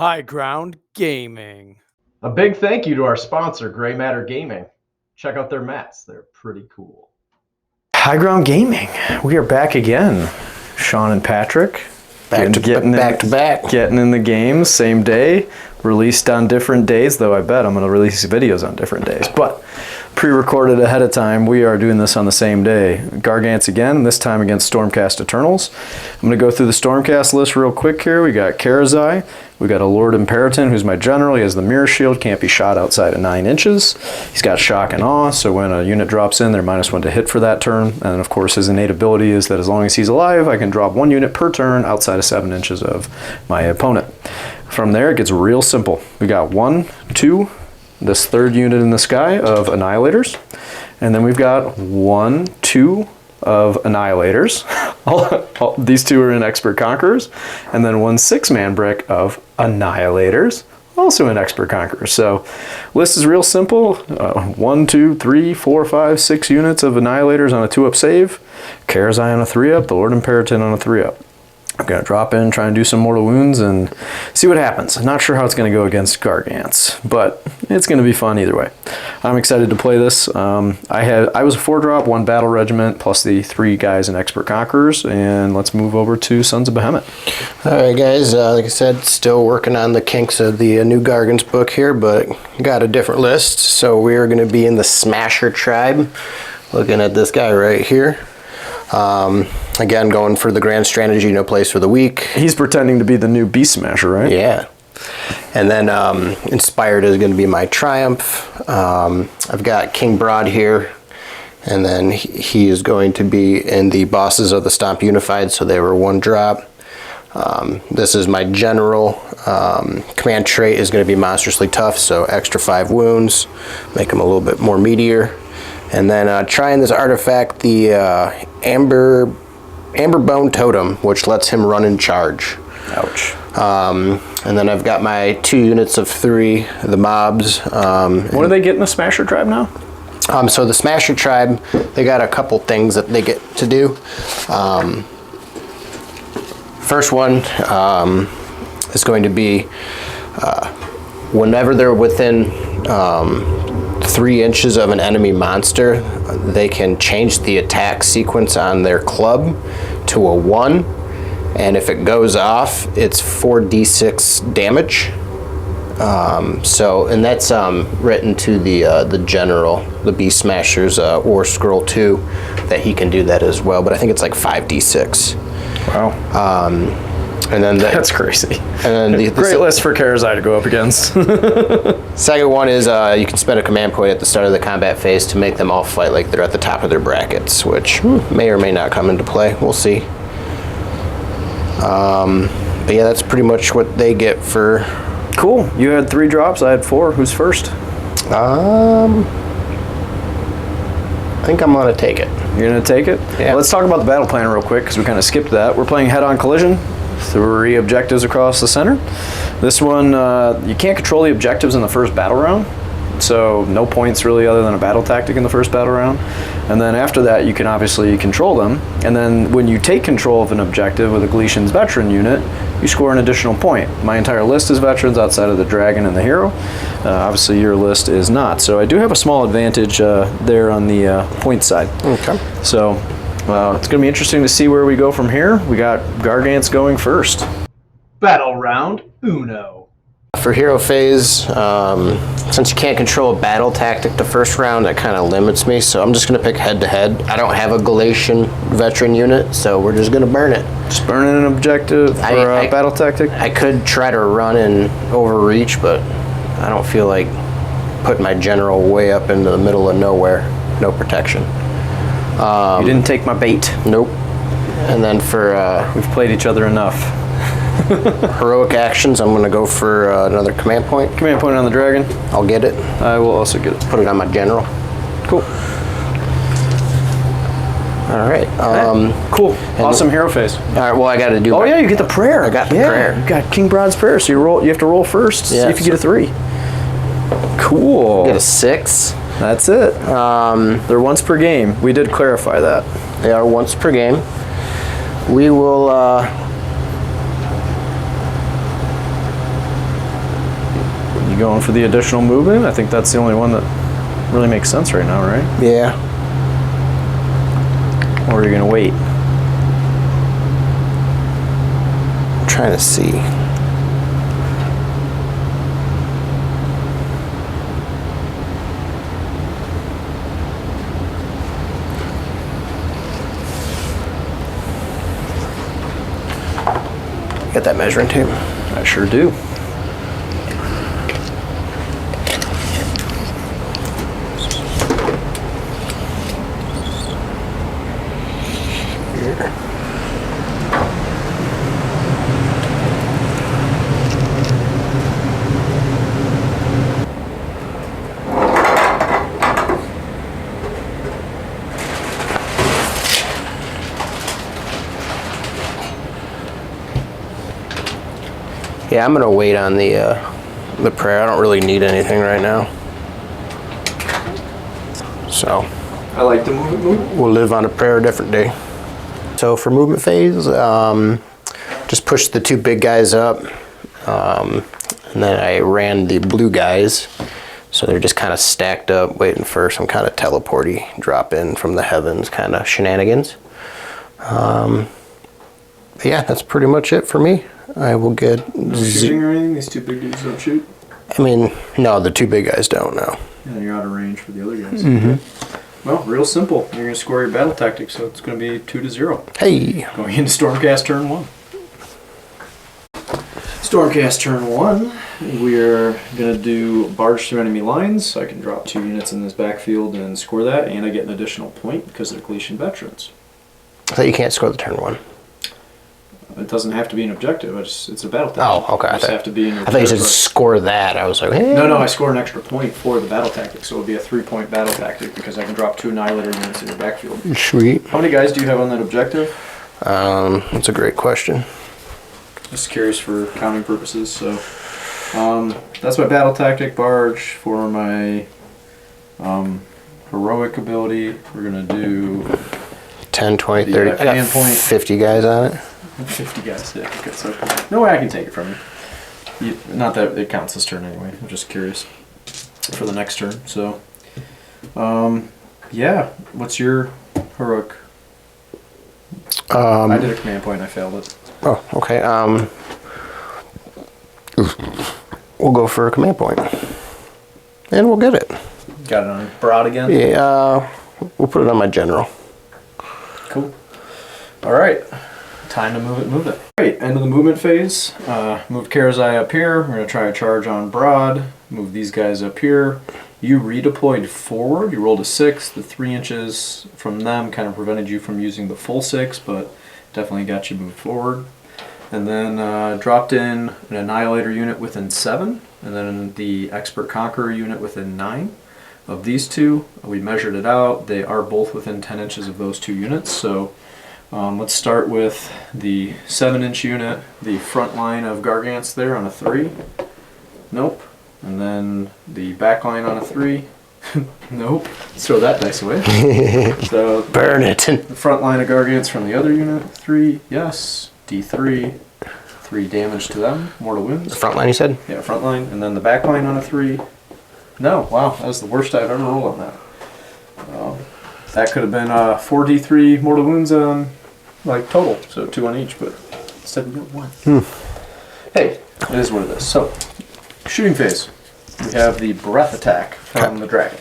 High Ground Gaming. A big thank you to our sponsor, Gray Matter Gaming. Check out their mats. They're pretty cool. High Ground Gaming. We are back again. Sean and Patrick. Back to back. Getting in the games, same day. Released on different days, though I bet I'm going to release videos on different days. But pre-recorded ahead of time, we are doing this on the same day. Gargants again, this time against Stormcast Eternals. I'm going to go through the Stormcast list real quick here. We got Karazai. We got a Lord Imperaton, who's my general. He has the mirror shield, can't be shot outside of 9 inches. He's got shock and awe, so when a unit drops in, they're -1 to hit for that turn. And of course, his innate ability is that as long as he's alive, I can drop 1 unit per turn outside of 7 inches of my opponent. From there, it gets real simple. We got 1, 2, this third unit in the sky of Annihilators. And then we've got 1, 2 of Annihilators. These two are in Expert Conquerors. And then 1 6-man brick of Annihilators, also in Expert Conquerors. So list is real simple. 1, 2, 3, 4, 5, 6 units of Annihilators on a 2-up save. Karazai on a 3-up, the Lord Imperaton on a 3-up. I'm going to drop in, try and do some mortal wounds, and see what happens. I'm not sure how it's going to go against Gargants, but it's going to be fun either way. I'm excited to play this. I was a 4-drop, 1 battle regiment, plus the 3 guys in Expert Conquerors, and let's move over to Sons of Behemat. All right, guys. Like I said, still working on the kinks of the new Gargants book here, but got a different list. So we're going to be in the Smasher tribe, looking at this guy right here. Again, going for the grand strategy, no place for the weak. He's pretending to be the new Beast Smasher, right? Yeah. And then Inspired is going to be my Triumph. I've got King Broad here. And then he is going to be in the Bosses of the Stomp Unified, so they were 1 drop. This is my general. Command trait is going to be monstrously tough, so extra 5 wounds. Make him a little bit more meatier. And then trying this artifact, the Amber Bone Totem, which lets him run and charge. Ouch. And then I've got my 2 units of 3, the mobs. What do they get in the Smasher tribe now? So the Smasher tribe, they got a couple things that they get to do. First one is going to be whenever they're within 3 inches of an enemy monster, they can change the attack sequence on their club to a 1, and if it goes off, it's 4d6 damage. And that's written to the general, the Beast Smashers, or Scroll 2, that he can do that as well. But I think it's like 5d6. Wow. And then that's crazy. And then great list for Karazai to go up against. Second one is you can spend a command point at the start of the combat phase to make them all fight like they're at the top of their brackets, which may or may not come into play. We'll see. But yeah, that's pretty much what they get for. Cool. You had 3 drops. I had 4. Who's first? I think I'm gonna take it. You're gonna take it? Yeah. Well, let's talk about the battle plan real quick because we kind of skipped that. We're playing head-on collision. 3 objectives across the center. This one, you can't control the objectives in the first battle round, so no points really other than a battle tactic in the first battle round. And then after that, you can obviously control them. And then when you take control of an objective with a Galician's veteran unit, you score an additional point. My entire list is veterans outside of the dragon and the hero. Obviously, your list is not. So I do have a small advantage there on the point side. Okay. So it's going to be interesting to see where we go from here. We got Gargants going first. Battle round uno. For hero phase, since you can't control a battle tactic the first round, that kind of limits me, so I'm just going to pick head-to-head. I don't have a Galatian veteran unit, so we're just going to burn it. Just burning an objective for a battle tactic? I could try to run and overreach, but I don't feel like putting my general way up into the middle of nowhere. No protection. You didn't take my bait. Nope. And then for... we've played each other enough. Heroic actions, I'm going to go for another command point. Command point on the dragon. I'll get it. I will also get it. Put it on my general. Cool. All right. Cool. Awesome hero phase. All right. Well, I got to do. Oh yeah, you get the prayer. I got the prayer. You got King Broad's prayer. So you have to roll first. Yeah, see if you get a 3. Cool. Get a 6. That's it. They're once per game. We did clarify that. They are once per game. We will going for the additional movement? I think that's the only one that really makes sense right now, right? Yeah. Or are you going to wait? I'm trying to see. Got that measuring tape? I sure do. Yeah, I'm gonna wait on the prayer. I don't really need anything right now. So I like the movement. we'll live on a prayer a different day. So for movement phase, just push the 2 big guys up, and then I ran the blue guys. So they're just kind of stacked up, waiting for some kind of teleporty drop in from the heavens kind of shenanigans. But yeah, that's pretty much it for me. I will get... Shooting or anything? These 2 big dudes don't shoot? I mean, no, the 2 big guys don't, no. And you're out of range for the other guys. Mm-hmm. Well, real simple. You're going to score your battle tactic, so it's going to be 2-0. Hey! Going into Stormcast turn 1. Stormcast turn 1, we're going to do barge through enemy lines. So I can drop 2 units in this backfield and score that, and I get an additional point because they're Galician veterans. I thought you can't score the turn 1. It doesn't have to be an objective. It's a battle tactic. Oh, okay. You just have to be in your I thought you said territory. score that. I was like, hey. No, I score an extra point for the battle tactic, so it would be a 3-point battle tactic because I can drop 2 Annihilator units in your backfield. Sweet. How many guys do you have on that objective? That's a great question. Just curious for counting purposes. So that's my battle tactic barge. For my heroic ability, we're going to do 10, 20, 30. I got command point. 50 guys on it. 50 guys. Yeah, okay, so no way I can take it from you. Not that it counts this turn anyway. I'm just curious for the next turn. So, yeah. What's your heroic? I did a command point and I failed it. Oh, okay. We'll go for a command point. And we'll get it. Got it on broad again? Yeah, we'll put it on my general. Cool. All right. Time to move it. All right, end of the movement phase. Move Karazai up here. We're going to try a charge on broad. Move these guys up here. You redeployed forward. You rolled a 6. The 3 inches from them kind of prevented you from using the full 6, but definitely got you moved forward. And then dropped in an Annihilator unit within 7, and then the Expert Conqueror unit within 9. Of these 2, we measured it out. They are both within 10 inches of those 2 units, so let's start with the 7-inch unit, the front line of Gargants there on a 3. Nope. And then the back line on a 3. Nope. Let's throw that dice away. So Burn it. the front line of Gargants from the other unit, 3. Yes. D3. 3 damage to them. Mortal wounds. The front line, you said? Yeah, front line. And then the back line on a 3. No. Wow. That was the worst I've ever rolled on that. That could have been 4d3 mortal wounds on, like, total, so 2 on each, but instead we got 1. Hey, it is what it is. So, shooting phase. We have the breath attack from the dragon.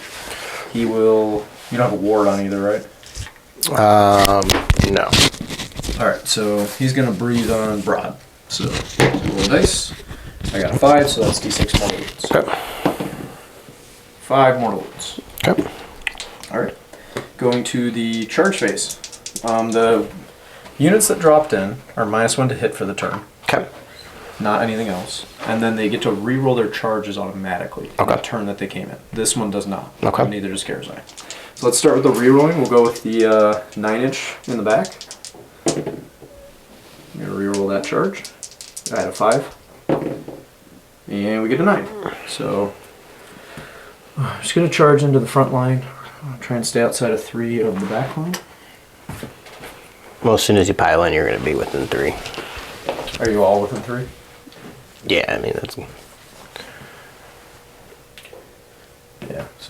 He will... You don't have a ward on either, right? No. Alright, so he's going to breathe on broad. So, roll dice. I got a 5, so that's d6 mortal wounds. Okay. 5 mortal wounds. Okay. Alright. Going to the charge phase. The units that dropped in are -1 to hit for the turn. Okay. Not anything else. And then they get to re-roll their charges automatically Okay. the turn that they came in. This one does not. Okay. Neither does Karazai. So let's start with the re-rolling. We'll go with the 9-inch in the back. I'm going to re-roll that charge. I had a 5. And we get a 9. So I'm just going to charge into the front line. I'll try and stay outside of 3 of the back line. Well, as soon as you pile in, you're going to be within 3. Are you all within 3? Yeah, I mean, that's...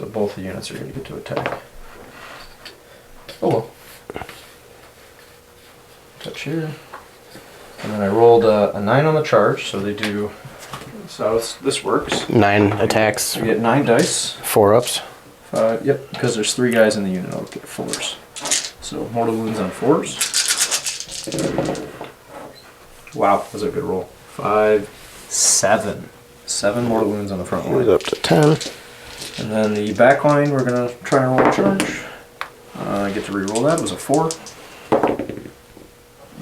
So both the units are going to get to attack. Oh well. Touch here. And then I rolled a 9 on the charge, so they do. So this works. 9 attacks. You get 9 dice. 4 ups. Yep, because there's 3 guys in the unit. I'll get 4s. So mortal wounds on 4s. Wow, that was a good roll. 5, 7. 7 mortal wounds on the front line. Up to 10. And then the back line, we're gonna try and roll a charge. I get to re-roll that. It was a 4.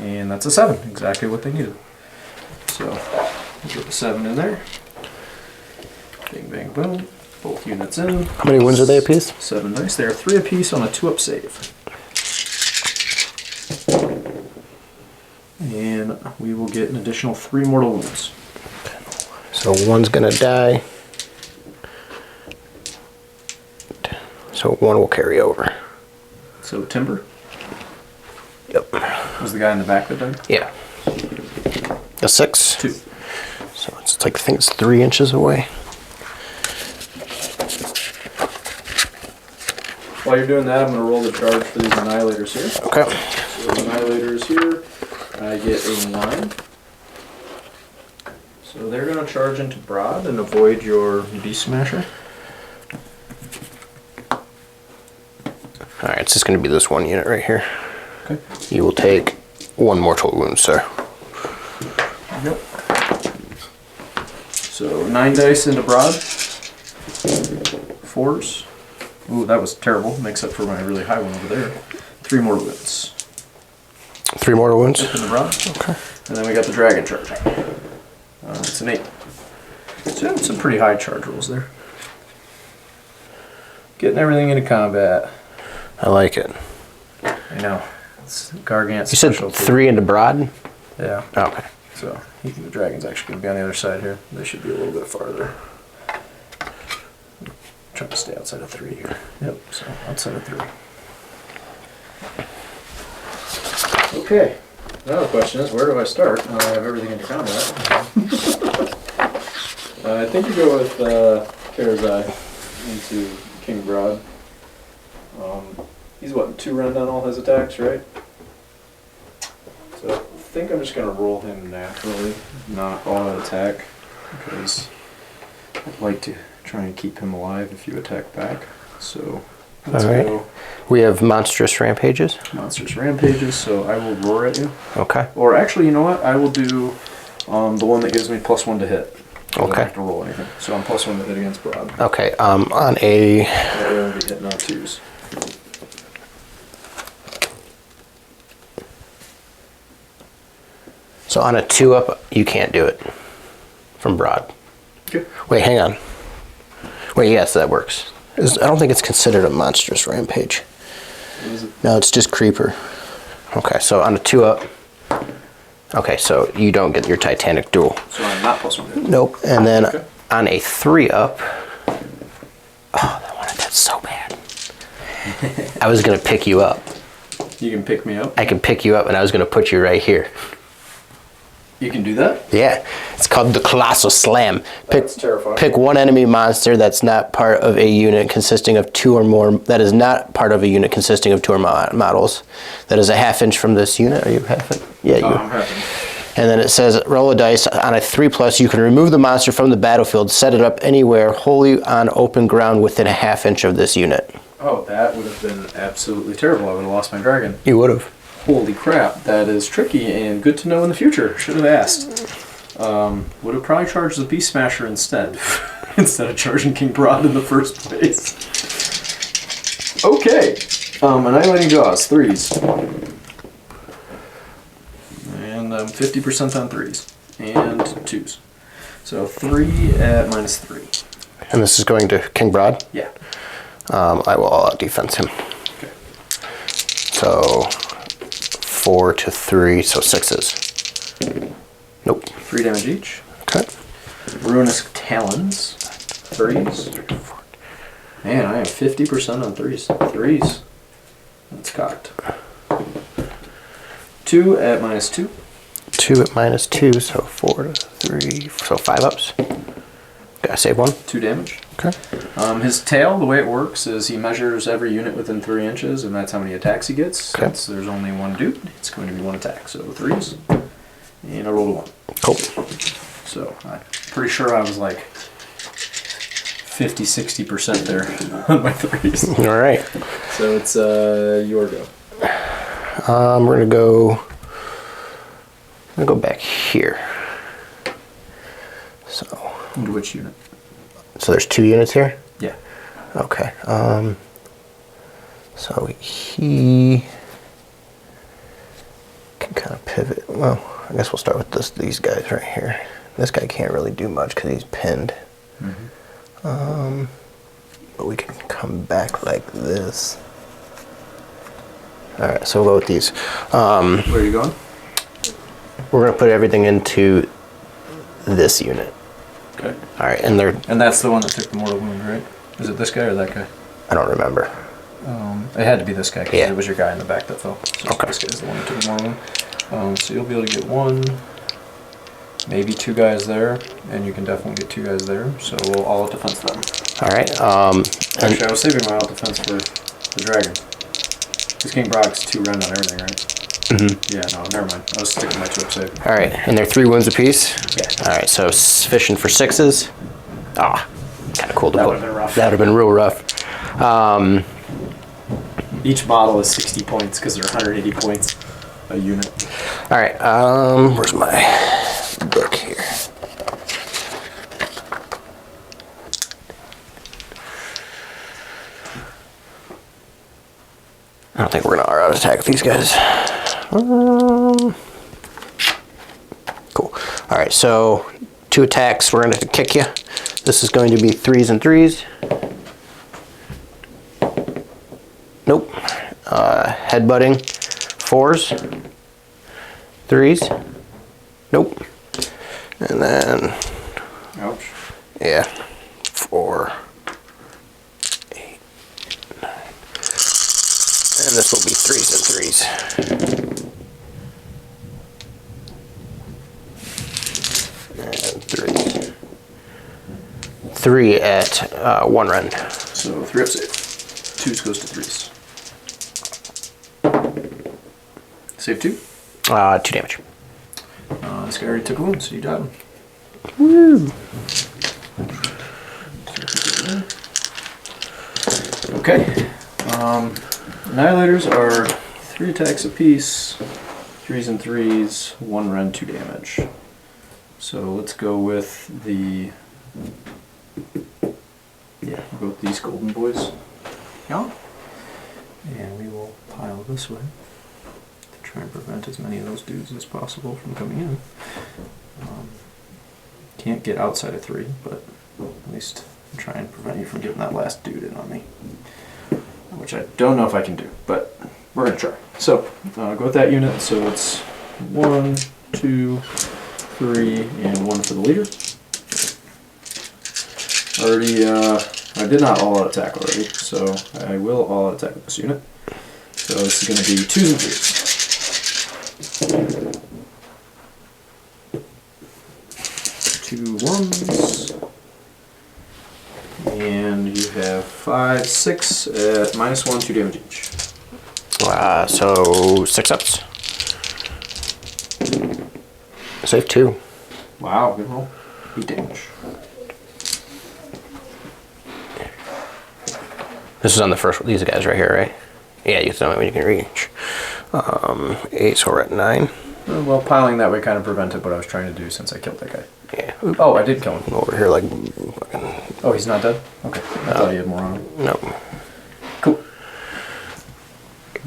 And that's a 7. Exactly what they needed. So, we'll put the 7 in there. Bing, bang, boom. Both units in. How many wounds are they apiece? 7 dice. They are 3 apiece on a 2-up save. And we will get an additional 3 mortal wounds. So one's gonna die. So one will carry over. So Timber Yep. was the guy in the back that died? Yeah. A 6. 2. So it's like, I think it's 3 inches away. While you're doing that, I'm going to roll the charge for these Annihilators here. Okay. So the Annihilators here, I get a 9. So they're going to charge into Broad and avoid your Beast Smasher. Alright, it's just gonna be this one unit right here. Okay. You will take 1 mortal wound, sir. Yep. So 9 dice into Broad. 4s. Ooh, that was terrible. Makes up for my really high one over there. 3 mortal wounds. 3 mortal wounds? Up in the Broad. Okay. And then we got the Dragon charge. It's an 8. So some pretty high charge rolls there. Getting everything into combat. I like it. I know. It's Gargant's You said specialty. 3 into Broad? Yeah. Okay. So the Dragon's actually going to be on the other side here. They should be a little bit farther. Trying to stay outside of 3 here. Yep, so outside of 3. Okay. Now the question is, where do I start? Now I have everything into combat. I think you go with Karazai into King Broad. He's what, 2 run down all his attacks, right? So I think I'm just going to roll him naturally, not auto attack, because I'd like to try and keep him alive if you attack back. So let's go We have monstrous rampages. monstrous rampages, so I will roar at you. Okay. Or actually, you know what? I will do the one that gives me +1 to hit. I don't Okay. have to roll anything. So I'm +1 to hit against Broad. Okay, on a... That way I'll be hitting on 2s. So on a 2-up, you can't do it from Broad. Okay. Wait, hang on. Wait, yes, that works. I don't think it's considered a monstrous rampage. What is it? No, it's just creeper. Okay, so on a 2-up. Okay, so you don't get your Titanic duel. So I'm not +1 to hit. Nope. And then Okay. on a 3-up. Oh, that's so bad. I was gonna pick you up. You can pick me up. I can pick you up, and I was gonna put you right here. You can do that? Yeah, it's called the Colossal Slam. That's terrifying. Pick one enemy monster that's not part of a unit consisting of 2 or more. That is not part of a unit consisting of 2 or more models. That is a ½ inch from this unit. Are you half it? Yeah, you. I'm happy. And then it says, roll a dice. On a 3+, you can remove the monster from the battlefield, set it up anywhere, wholly on open ground within a ½ inch of this unit. Oh, that would have been absolutely terrible. I would have lost my dragon. You would have. Holy crap, that is tricky and good to know in the future. Should have asked. Would have probably charged the Beast Smasher instead, instead of charging King Broad in the first place. Okay, Annihilating Jaws, 3s. And 50% on 3s. And 2s. So 3 at -3. And this is going to King Broad? Yeah. I will all out defense him. Okay. So 4 to 3, so 6s. Nope. 3 damage each. Okay. Ruinous Talons, 3s. Man, I am 50% on 3s. 3s. That's cocked. 2 at -2. 2 at -2, so 4 to 3, so 5 ups. Gotta save 1. 2 damage. Okay. His tail, the way it works is he measures every unit within 3 inches, and that's how many attacks he gets. Okay. Since there's only one dude, it's going to be 1 attack. So 3s, and I rolled a 1. Cool. So I'm pretty sure I was like 50-60% there on my 3s. All right. So it's your go. We're gonna go back here. So. Into which unit? So there's 2 units here. Yeah. Okay. So he can kind of pivot. Well, I guess we'll start with these guys right here. This guy can't really do much because he's pinned. But we can come back like this. All right, so we'll go with these. Where are you going? We're gonna put everything into this unit. Okay. All right, and that's the one that took the mortal wound, right? Is it this guy or that guy? I don't remember. It had to be this guy because Yeah. it was your guy in the back that fell. So Okay. this guy's the one that took the mortal wound. So you'll be able to get 1, maybe 2 guys there, and you can definitely get 2 guys there. So we'll all out defense them. All right. Actually, I was saving my out defense for the dragon. Because King Brock's 2 rend on everything, right? Yeah, no, never mind. I was sticking my 2 up save. All right, and they're 3 wounds apiece. Yeah. All right, so sufficient for 6s. Ah, kind of cool to That put. would've been rough. That would have been real rough. Each model is 60 points because they're 180 points a unit. All right, where's my book here? I don't think we're gonna auto attack these guys. Cool. All right, so 2 attacks. We're gonna have to kick you. This is going to be 3s and 3s. Nope. Headbutting. 4s. 3s. Nope. And then, Ouch. yeah, 4, 8, 9. And this will be 3s and 3s. And 3s. 3 at 1 rend. So 3 up save. 2s goes to 3s. Save 2. 2 damage. This guy already took a wound, so you died him. Woo! Okay. Annihilators are 3 attacks apiece, 3s and 3s, 1 rend, 2 damage. So let's go with the. Yeah, we'll go with these golden boys. Yeah. And we will pile this way to try and prevent as many of those dudes as possible from coming in. Can't get outside of 3, but at least try and prevent you from getting that last dude in on me. Which I don't know if I can do, but we're going to try. So, go with that unit. So it's 1, 2, 3, and 1 for the leader. I did not all out attack already, so I will all out attack with this unit. So this is going to be 2s and 3s. 2 1s. And you have 5, 6 at -1, 2 damage each. So 6 ups. Save 2. Wow, good roll. 8 damage. This is on the first, these guys right here, right? Yeah, you tell me when you can reach. 8, so we're at 9. Well, piling that way kind of prevented what I was trying to do since I killed that guy. Yeah. Oh, I did kill him. Over here, like, fucking, Oh, he's not dead? Okay. I thought he had more on him. no. Cool.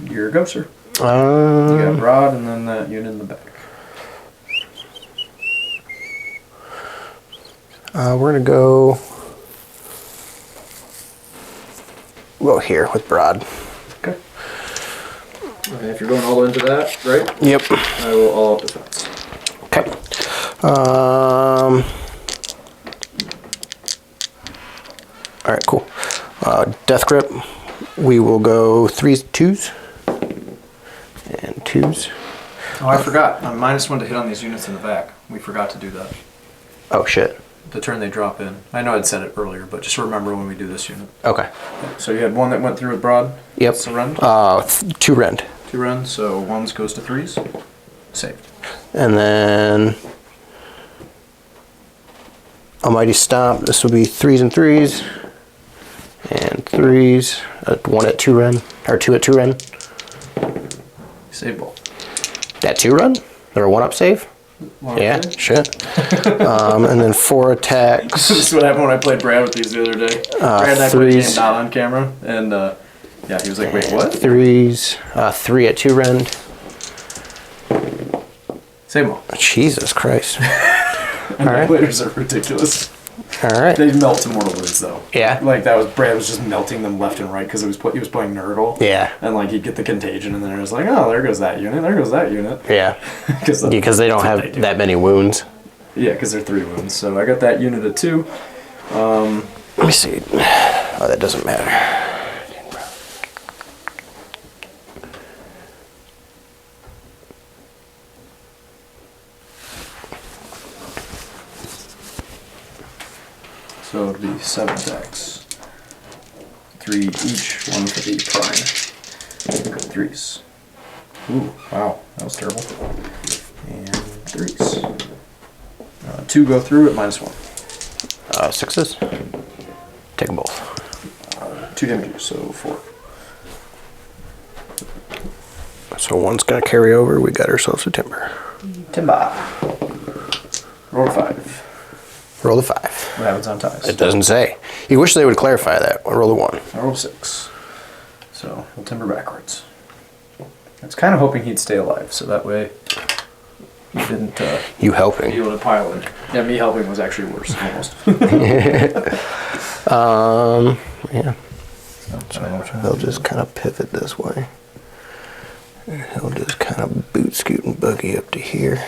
Your go, sir. You got Uh, Rod and then that unit in the back. we're gonna go here with Broad. Okay. And if you're going all into that, right? Yep. I will all out defense. Okay. All right, cool. Death grip. We will go 3s, 2s, and 2s. Oh, I forgot. I'm -1 to hit on these units in the back. We forgot to do that. Oh shit. the turn they drop in. I know I'd said it earlier, but just remember when we do this unit. Okay. So you had one that went through with broad? Yep. It's a rend? 2 rend. 2 rend, so 1s goes to 3s. Saved. And then Almighty Stomp. This will be 3s and 3s. And 3s. 1 at 2 rend. Or 2 at 2 rend. Save ball. That 2 run? Or a 1-up save? Yeah, shit. And then 4 attacks. This is what happened when I played Brad with these the other day. Brad and I played the game not on camera, and yeah, he was like, wait, what? 3s, 3 at 2 rend. Same ball. Jesus Christ. And the players are ridiculous. Alright. They melt to mortal wounds, though. Yeah. Like, Brad was just melting them left and right because he was playing Nurgle. Yeah. And, like, he'd get the contagion, and then it was like, oh, there goes that unit, there goes that unit. Yeah. Because they don't have that many wounds. Yeah, because they're 3 wounds. So I got that unit at 2. Let me see. Oh, that doesn't matter. So it'll be 7 attacks. 3 each, 1 for the prime. 3s. Ooh, wow, that was terrible. And 3s. 2 go through at -1. 6s. Take them both. 2 damages, so 4. So 1's gonna carry over. We got ourselves a timber. Timber. Roll a 5. Roll a 5. What happens on ties? It doesn't say. You wish they would clarify that. Roll a 1. I rolled a 6. So we'll timber backwards. I was kind of hoping he'd stay alive, so that way he didn't You be helping. able to pile in. Yeah, me helping was actually worse, almost. Yeah. So he'll just kind of pivot this way. And he'll just kind of boot scoot and buggy up to here.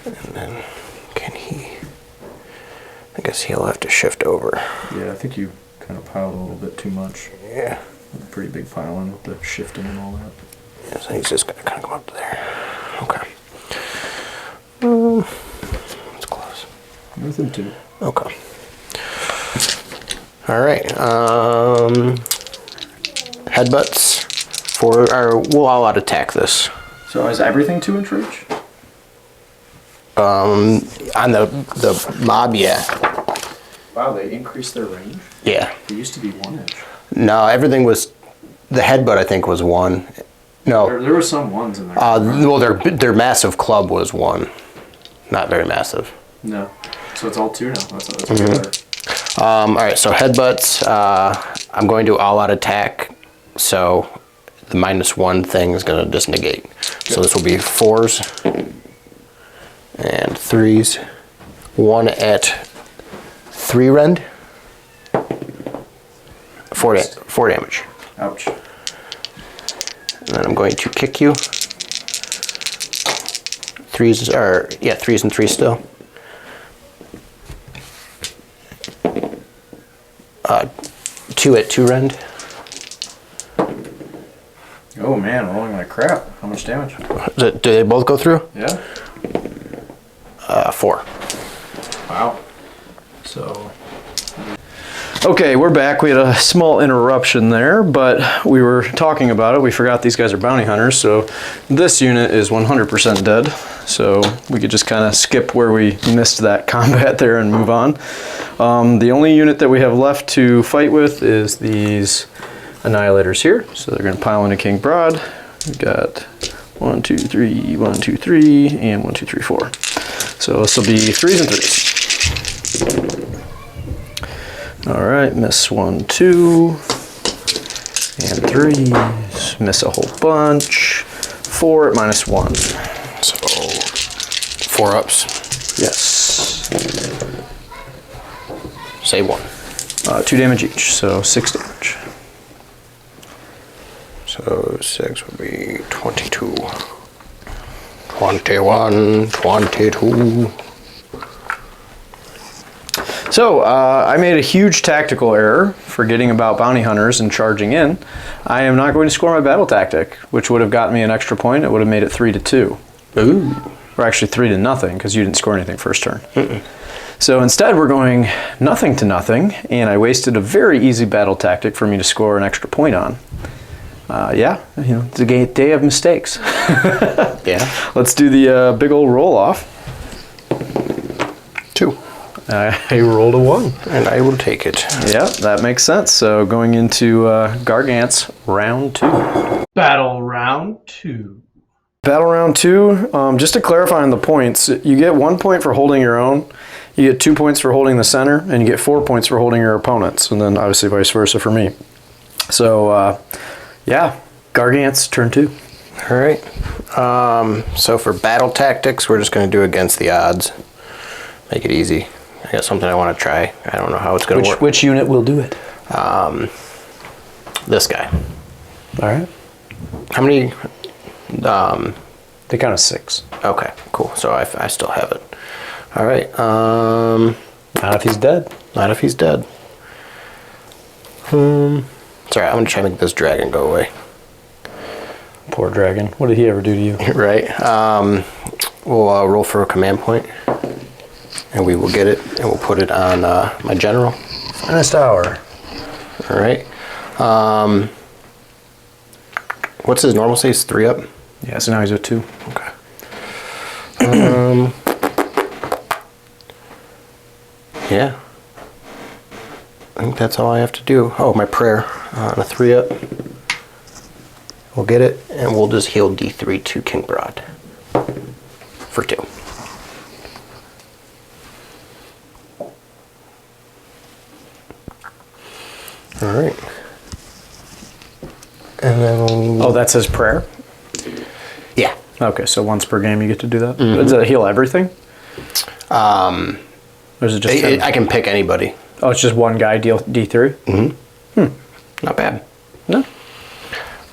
And then can he... I guess he'll have to shift over. Yeah, I think you kind of piled a little bit too much. Yeah. A pretty big pile in with the shifting and all that. Yeah, so he's just going to kind of go up to there. Okay. That's close. Within 2. Okay. All right. Headbutts. We'll all out attack this. So is everything 2 inch reach? On the mob, yeah. Wow, they increased their range? Yeah. It used to be 1 inch. No, everything was... The headbutt, I think, was 1. No. There were some 1s in there. Well, their massive club was 1. Not very massive. No. So it's all 2 now. That's better. All right, so headbutts. I'm going to all-out attack, so the -1 thing is going to just negate. Good. So this will be 4s and 3s. 1 at 3 rend. 4 damage. Ouch. And then I'm going to kick you. 3s are, yeah, 3s and 3s still. 2 at 2 rend. Oh man, rolling like crap. How much damage? Do they both go through? Yeah. 4. Wow. So. Okay, we're back. We had a small interruption there, but we were talking about it. We forgot these guys are bounty hunters, so this unit is 100% dead. So we could just kind of skip where we missed that combat there and move on. The only unit that we have left to fight with is these Annihilators here. So they're going to pile into King Broad. We've got 1, 2, 3, 1, 2, 3, and 1, 2, 3, 4. So this will be 3s and 3s. All right, miss 1, 2, and 3s. Miss a whole bunch. 4 at -1. So 4 ups. Yes. Save 1. 2 damage each, so 6 damage. So 6 would be 22. 21, 22. So, I made a huge tactical error, forgetting about bounty hunters and charging in. I am not going to score my battle tactic, which would have gotten me an extra point. It would have made it 3-2. Ooh. Or actually 3-0, because you didn't score anything first turn. So instead, we're going nothing to nothing, and I wasted a very easy battle tactic for me to score an extra point on. Yeah, it's a day of mistakes. Yeah. Let's do the big old roll off. 2. I rolled a 1. And I will take it. Yeah, that makes sense. So going into Gargant's round 2. Battle round 2. Battle round 2, just to clarify on the points, you get 1 point for holding your own, you get 2 points for holding the center, and you get 4 points for holding your opponents, and then obviously vice versa for me. So, yeah, Gargant's turn 2. All right. So for battle tactics, we're just going to do against the odds. Make it easy. I got something I want to try. I don't know how it's going to work. Which unit will do it? This guy. All right. How many? They count as 6. Okay, cool. So I still have it. All right. Not if he's dead. Not if he's dead. Sorry, I'm going to try to make this dragon go away. Poor dragon. What did he ever do to you? Right. We'll roll for a command point, and we will get it, and we'll put it on my general. Finest hour. All right. What's his normal say? Is 3 up? Yeah, so now he's at 2. Okay. Yeah. I think that's all I have to do. Oh, my prayer on a 3 up. We'll get it, and we'll just heal D3 to King Broad for 2. All right. And then we'll... Oh, that's his prayer? Yeah. Okay, so once per game you get to do that? Mm-hmm. Does it heal everything? Or is it just... I can pick anybody. Oh, it's just one guy deal D3? Mm-hmm. Not bad. No.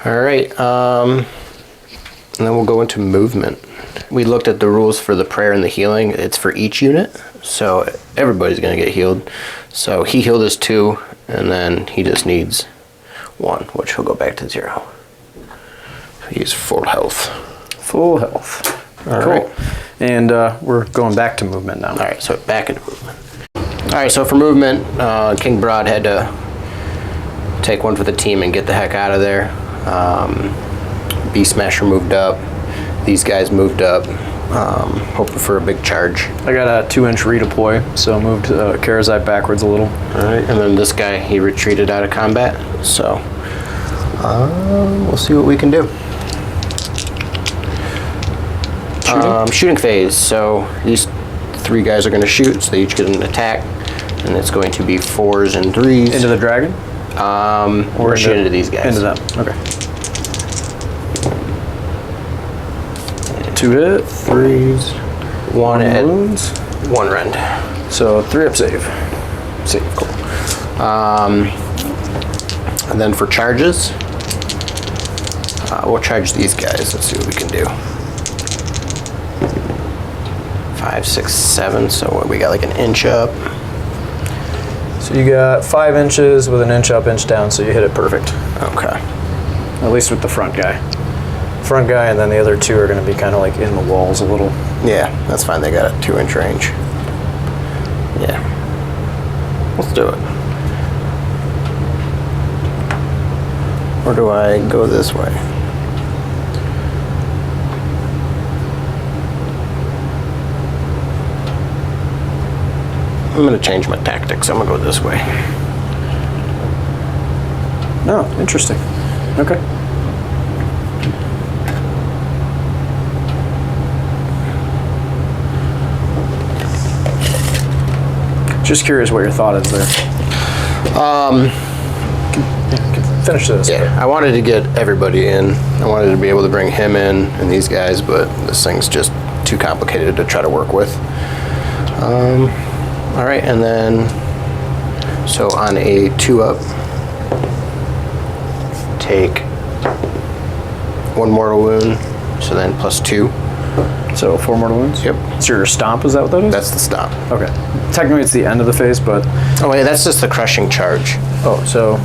All right. And then we'll go into movement. We looked at the rules for the prayer and the healing. It's for each unit, so everybody's going to get healed. So he healed us 2, and then he just needs 1, which will go back to 0. He's full health. Full health. All cool. right. And we're going back to movement now. All right, so back into movement. All right, so for movement, King Broad had to take 1 for the team and get the heck out of there. Beast Smasher moved up. These guys moved up. Hoping for a big charge. I got a 2-inch redeploy, so moved Karazai backwards a little. All right, and then this guy, he retreated out of combat. So we'll see what we can do. Shooting phase. So these 3 guys are going to shoot, so they each get an attack, and it's going to be 4s and 3s. Into the dragon? Or shoot into these guys. Into them. Okay. 2 hit, 3s, 1 at wounds, 1 rend. So 3 up save. Save, cool. And then for charges, we'll charge these guys. Let's see what we can do. 5, 6, 7. So what, we got like an inch up. So you got 5 inches with an inch up, inch down, so you hit it perfect. Okay. At least with the front guy. Front guy, and then the other 2 are going to be kind of like in the walls a little. Yeah, that's fine. They got a 2-inch range. Yeah. Let's do it. Or do I go this way? I'm going to change my tactics. I'm going to go this way. Oh, interesting. Okay. Just curious what your thought is there. Finish this. Yeah, I wanted to get everybody in. I wanted to be able to bring him in and these guys, but this thing's just too complicated to try to work with. All right, and then, so on a 2-up, take 1 mortal wound, so then +2. So 4 mortal wounds? Yep. So your stomp, is that what that is? That's the stomp. Okay. Technically it's the end of the phase, but... Oh wait, that's just the crushing charge. Oh, so...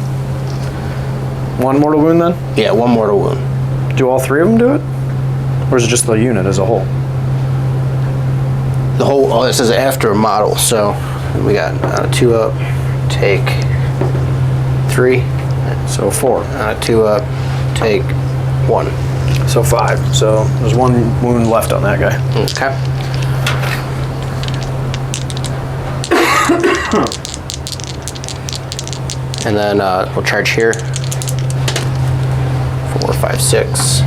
1 mortal wound then? Yeah, 1 mortal wound. Do all 3 of them do it? Or is it just the unit as a whole? the whole. Oh, this is after a model. So we got 2 up, take 3. So 4. 2 up, take 1. So 5. So there's 1 wound left on that guy. Okay. And then we'll charge here. 4, 5, 6.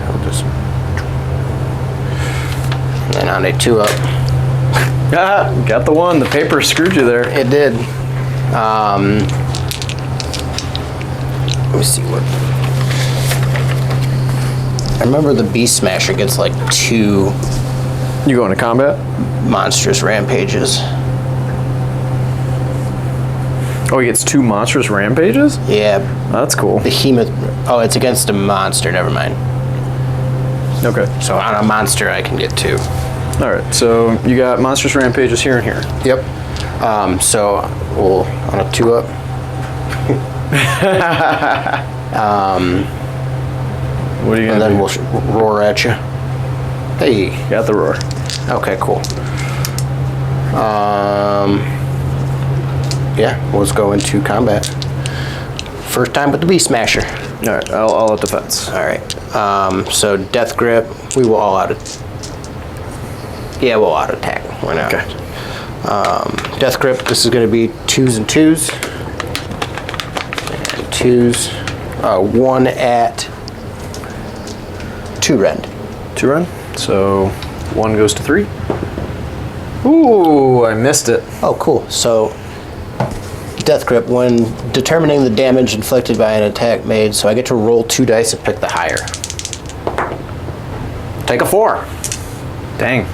We'll just. And then on a 2 up. Ah, got the 1. The paper screwed you there. It did. Let me see what. I remember the Beast Smasher gets like 2 You going to combat? monstrous rampages. Oh, he gets 2 monstrous rampages? Yeah, That's cool. Behemat. Oh, it's against a monster. Never mind. Okay. So on a monster, I can get 2. All right. So you got monstrous rampages here and here. Yep. So we'll on a 2 up. What are you And gonna then do? we'll roar at you. Hey. Got the roar. Okay, cool. Yeah, let's go into combat. First time with the Beast Smasher. All right. I'll at defense. All right. So Death Grip, we will all out. Yeah, we'll auto attack. Why not? Okay. Death Grip. This is going to be 2s and 2s. And 2s. 1 at 2 rend. 2 run. So 1 goes to 3. Ooh, I missed it. Oh, cool. So, Death Grip, when determining the damage inflicted by an attack made, so I get to roll 2 dice and pick the higher. Take a 4. Dang.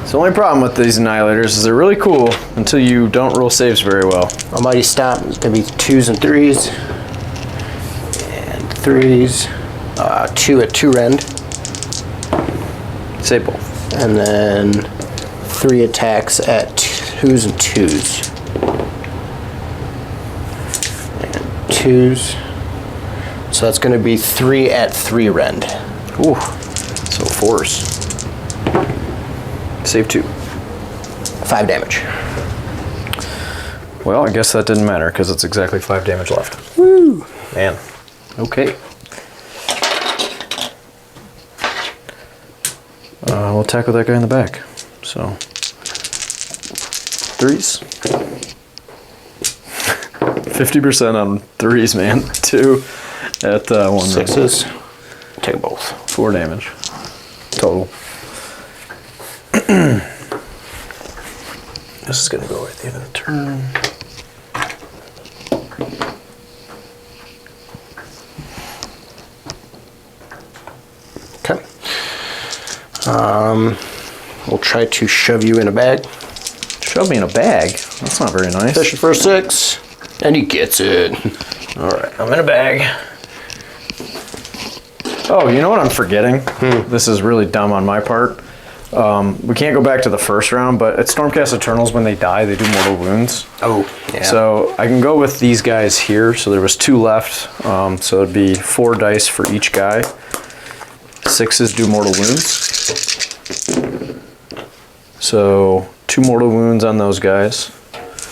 It's the only problem with these annihilators is they're really cool until you don't roll saves very well. Almighty Stomp is going to be 2s and 3s. And 3s. 2 at 2 rend. Save both. And then 3 attacks at 2s and 2s. And 2s. So that's going to be 3 at 3 rend. Ooh. So 4s. Save 2. 5 damage. Well, I guess that didn't matter because it's exactly 5 damage left. Woo! Man. Okay. We'll tackle that guy in the back. So, 3s. 50% on 3s, man. 2 at 1. 6s. Take both. 4 damage. Total. This is going to go at the end of the turn. Okay. We'll try to shove you in a bag. Shove me in a bag? That's not very nice. Fishing for 6. And he gets it. Alright, I'm in a bag. Oh, you know what I'm forgetting? This is really dumb on my part. We can't go back to the first round, but at Stormcast Eternals, when they die, they do mortal wounds. Oh, yeah. So I can go with these guys here. So there was 2 left. So it'd be 4 dice for each guy. 6s do mortal wounds. So 2 mortal wounds on those guys.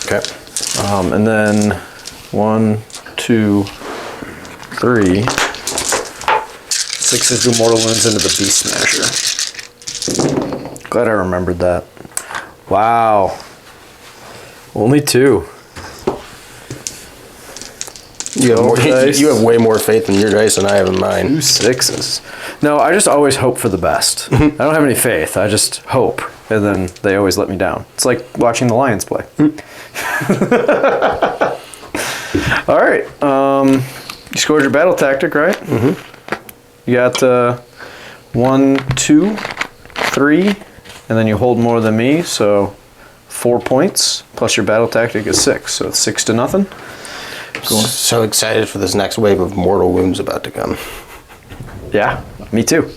Okay. And then 1, 2, 3. 6s do mortal wounds into the Beast Smasher. Glad I remembered that. Wow. Only 2. You have, dice. you have way more faith in your dice than I have in mine. 2 6s. No, I just always hope for the best. I don't have any faith. I just hope. And then they always let me down. It's like watching the Lions play. All right. You scored your battle tactic, right? Mm-hmm. You got 1, 2, 3, and then you hold more than me, so 4 points, plus your battle tactic is 6, so it's 6 to nothing. Cool. So excited for this next wave of mortal wounds about to come. Yeah, me too.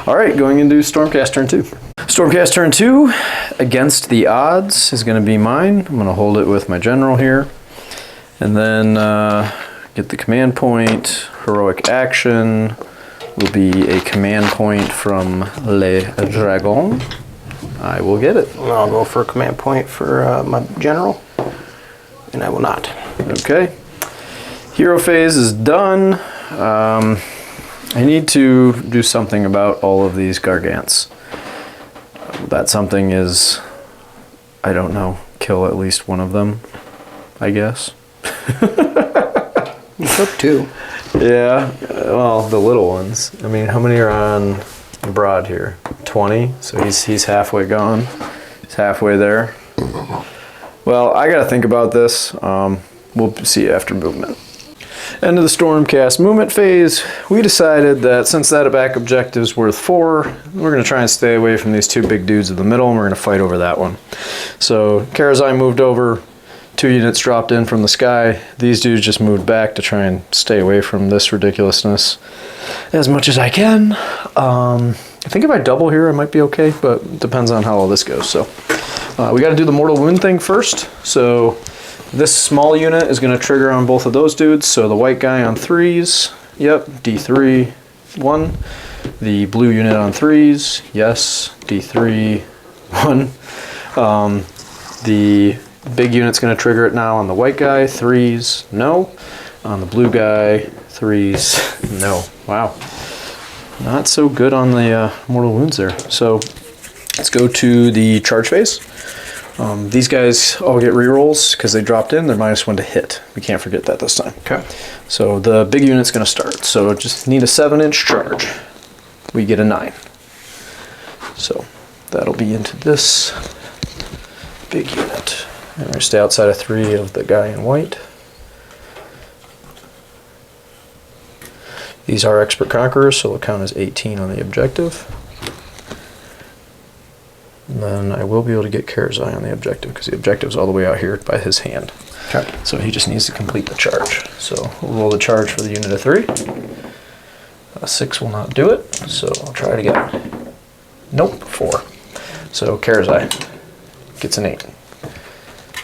All right, going into Stormcast turn 2. Stormcast turn 2, against the odds, is going to be mine. I'm going to hold it with my general here. And then get the command point, heroic action, will be a command point from Le Dragon. I will get it. I'll go for a command point for my general, and I will not. Okay. Hero phase is done. I need to do something about all of these Gargants. That something is, I don't know, kill at least one of them, I guess. You took 2. Yeah, well, the little ones. I mean, how many are on Broad here? 20, so he's halfway gone. He's halfway there. Well, I gotta think about this. We'll see after movement. End of the Stormcast movement phase. We decided that since that back objective is worth 4, we're going to try and stay away from these 2 big dudes in the middle, and we're going to fight over that one. So Karazai moved over, 2 units dropped in from the sky. These dudes just moved back to try and stay away from this ridiculousness as much as I can. I think if I double here, I might be okay, but it depends on how all this goes. So we got to do the mortal wound thing first. So this small unit is going to trigger on both of those dudes. So the white guy on 3s, yep, D3, 1. The blue unit on 3s, yes, D3, 1. The big unit's going to trigger it now on the white guy, 3s, no. On the blue guy, 3s, no. Wow. Not so good on the mortal wounds there. So let's go to the charge phase. These guys all get rerolls because they dropped in. They're -1 to hit. We can't forget that this time. Okay. So the big unit's going to start. So just need a 7-inch charge. We get a 9. So that'll be into this big unit. And we're going to stay outside of 3 of the guy in white. These are expert conquerors, so they'll count as 18 on the objective. And then I will be able to get Karazai on the objective because the objective's all the way out here by his hand. Okay. So he just needs to complete the charge. So we'll roll the charge for the unit of 3. A 6 will not do it, so I'll try it again. Nope, 4. So Karazai gets an 8.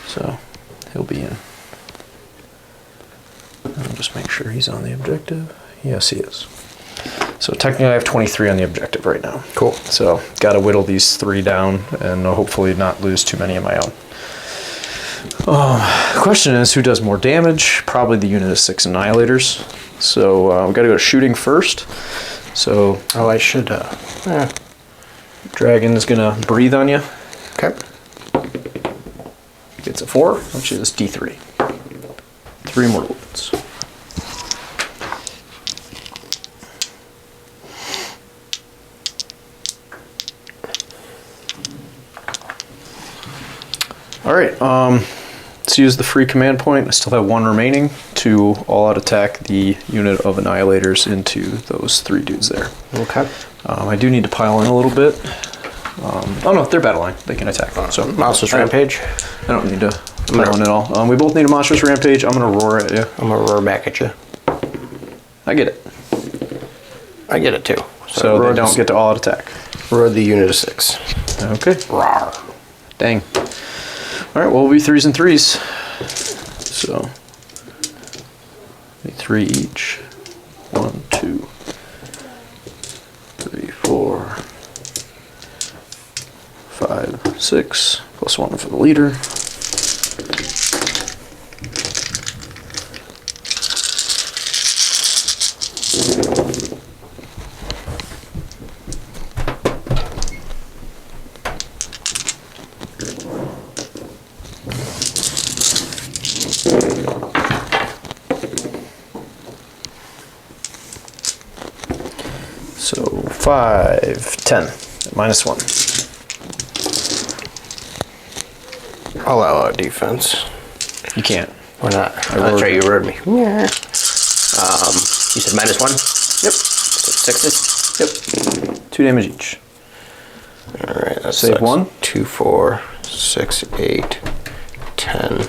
So he'll be in. I'll just make sure he's on the objective. Yes, he is. So technically I have 23 on the objective right now. Cool. So got to whittle these 3 down and hopefully not lose too many of my own. The question is, who does more damage? Probably the unit of 6 annihilators. So we've got to go shooting first. So I should. Dragon is going to breathe on you. Okay. Gets a 4, which is D3. 3 mortal wounds. All right, let's use the free command point. I still have 1 remaining to all-out attack the unit of annihilators into those 3 dudes there. Okay. I do need to pile in a little bit. Oh no, they're battle line. They can attack. So Monstrous Rampage. I don't need to pile in at all. We both need a monstrous rampage. I'm gonna roar at you. I'm gonna roar back at you. I get it. I get it too. So they don't get to all-out attack. Roar the unit of 6. Okay. Roar. Dang. All right, well, we'll be 3s and 3s. So, 3 each. 1, 2, 3, 4, 5, 6. Plus 1 for the leader. So 5, 10, -1. I'll allow a defense. You can't. Why not? I That's roared. right, you roared me. Yeah. You said -1? Yep. So 6s? Yep. 2 damage each. All right, that's Save 1. 2, 4, 6, 8, 10,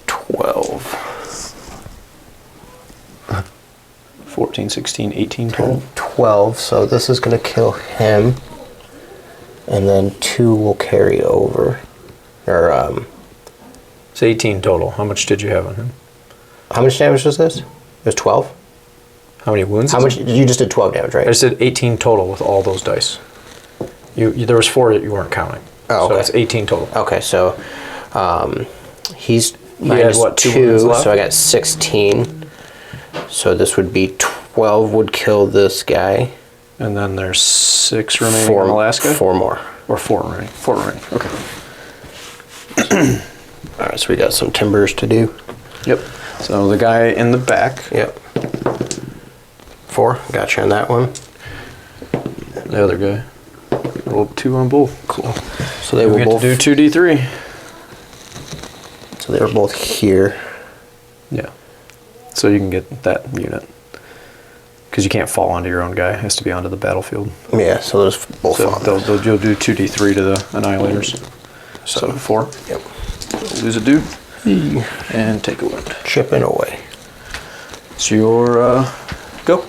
12. 14, 16, 18 total. 12, so this is going to kill him. And then 2 will carry over. Or, It's 18 total. How much did you have on him? how much damage was this? It was 12? How many wounds? How much? You just did 12 damage, right? I just did 18 total with all those dice. There was 4 that you weren't counting. Oh, okay. So that's 18 total. Okay, so he's had, minus what, 2 2, wounds left? so I got 16. So this would be 12 would kill this guy. And then there's 6 remaining on Alaska? 4 more. Or 4 remaining. 4 remaining. Okay. All right, so we got some timbers to do. Yep. So the guy in the back. Yep. 4, gotcha on that one. The other guy. Rolled 2 on both. Cool. So they We will get both to do 2d3. So they were both here. Yeah. So you can get that unit. Because you can't fall onto your own guy. It has to be onto the battlefield. Yeah, so those both So fall. you'll do 2d3 to the Annihilators. So 4. Yep. Lose a dude. And take a wound. Chipping away. So your go.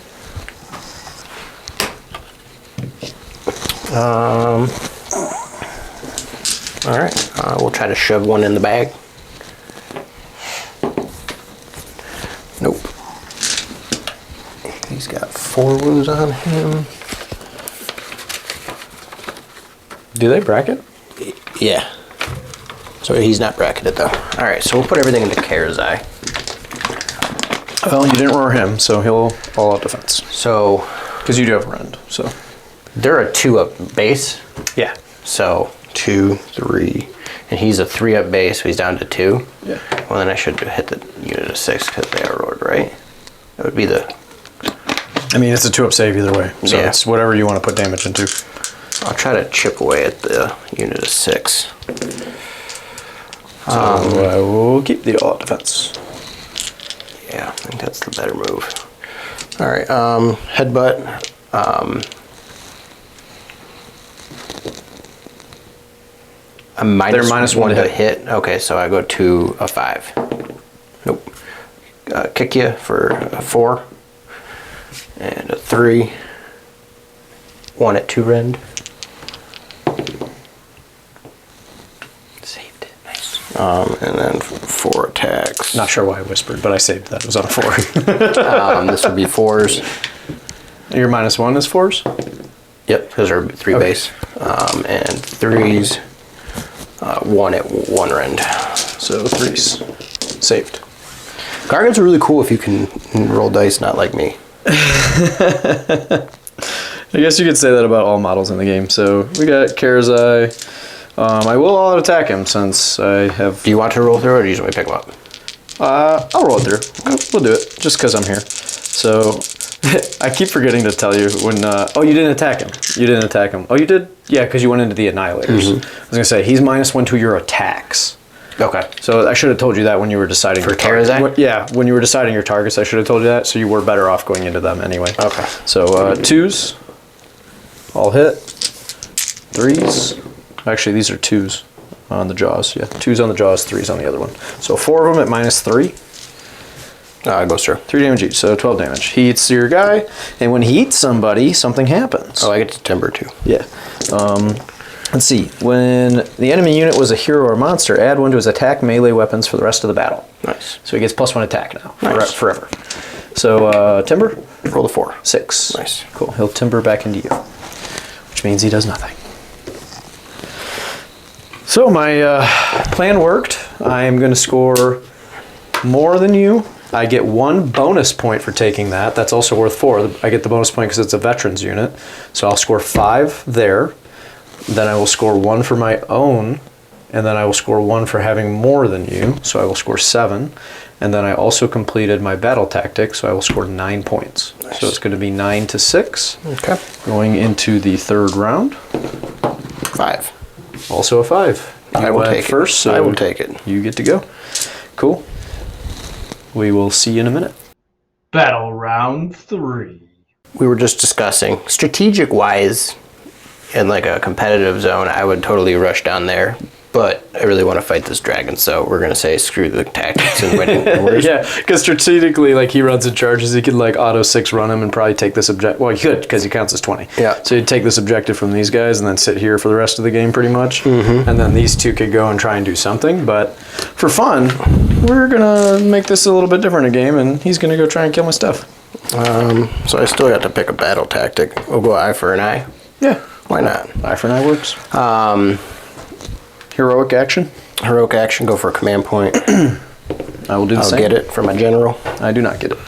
All right, we'll try to shove one in the bag. Nope. He's got 4 wounds on him. Do they bracket? Yeah. So he's not bracketed though. All right, so we'll put everything into Karazai. Well, you didn't roar him, so he'll all out defense. So Because you do have rend, so. they're a 2-up base. Yeah. So 2, 3, and he's a 3-up base, so he's down to 2. Yeah. Well, then I should hit the unit of 6 because they are roared, right? That would be the. I mean, it's a 2-up save either way. So Yeah. it's whatever you want to put damage into. I'll try to chip away at the unit of 6. So I will keep the all out defense. Yeah, I think that's the better move. All right, headbutt. I'm They're minus one to to hit. Okay, so I go to a 5. Nope. Kick you for a 4 and a 3. 1 at 2 rend. Saved it. Nice. And then 4 attacks. Not sure why I whispered, but I saved that. It was on a 4. This would be 4s. Your minus 1 is 4s? Yep, those are 3 Okay. base. And 3s. 1 at 1 rend. So 3s. Saved. Gargants are really cool if you can roll dice, not like me. I guess you could say that about all models in the game. So we got Karazai. I will all out attack him since I have. Do you want to roll through it, or do you just want me to pick him up? I'll roll it through. We'll do it just because I'm here. So I keep forgetting to tell you when. Oh, you didn't attack him. You didn't attack him. Oh, you did? Yeah, because you went into the Annihilators. I was gonna say he's minus 1 to your attacks. Okay. So I should have told you that when you were deciding For your targets. Karazai? Yeah, when you were deciding your targets, I should have told you that. So you were better off going into them anyway. Okay. So 2s, all hit. 3s. Actually, these are 2s on the jaws. Yeah, 2s on the jaws, 3s on the other one. So 4 of them at minus 3. Goes through. 3 damage each, so 12 damage. He eats your guy, and when he eats somebody, something happens. Oh, I get to timber too. Yeah. Let's see. When the enemy unit was a hero or monster, add 1 to his attack melee weapons for the rest of the battle. Nice. So he gets +1 attack now, Nice. forever. So timber, Roll the 4. 6. Nice. Cool. He'll timber back into you, which means he does nothing. So my plan worked. I am going to score more than you. I get 1 bonus point for taking that. That's also worth 4. I get the bonus point because it's a veterans unit. So I'll score 5 there. Then I will score 1 for my own. And then I will score 1 for having more than you. So I will score 7. And then I also completed my battle tactic. So I will score 9 points. Nice. So it's going to be 9 to 6. Okay. Going into the 3rd round. 5. Also a 5. I You will went take first, it. so I will take it. You get to go. Cool. We will see you in a minute. Battle round 3. We were just discussing strategic wise in like a competitive zone, I would totally rush down there. But I really want to fight this dragon, so we're gonna say screw the tactics and winning. Yeah, because strategically, like he runs and charges, he could like auto 6 run him and probably take this objective. Well, he could because he counts as 20. Yeah. So he'd take this objective from these guys and then sit here for the rest of the game, pretty much. Mm-hmm. And then these 2 could go and try and do something. But for fun, we're gonna make this a little bit different a game, and he's gonna go try and kill my stuff. So I still got to pick a battle tactic. We'll go eye for an eye. Yeah. Why not? Eye for an eye works. Heroic action. Heroic action, go for a command point. I will do the I'll same. get it from a general. I do not get it.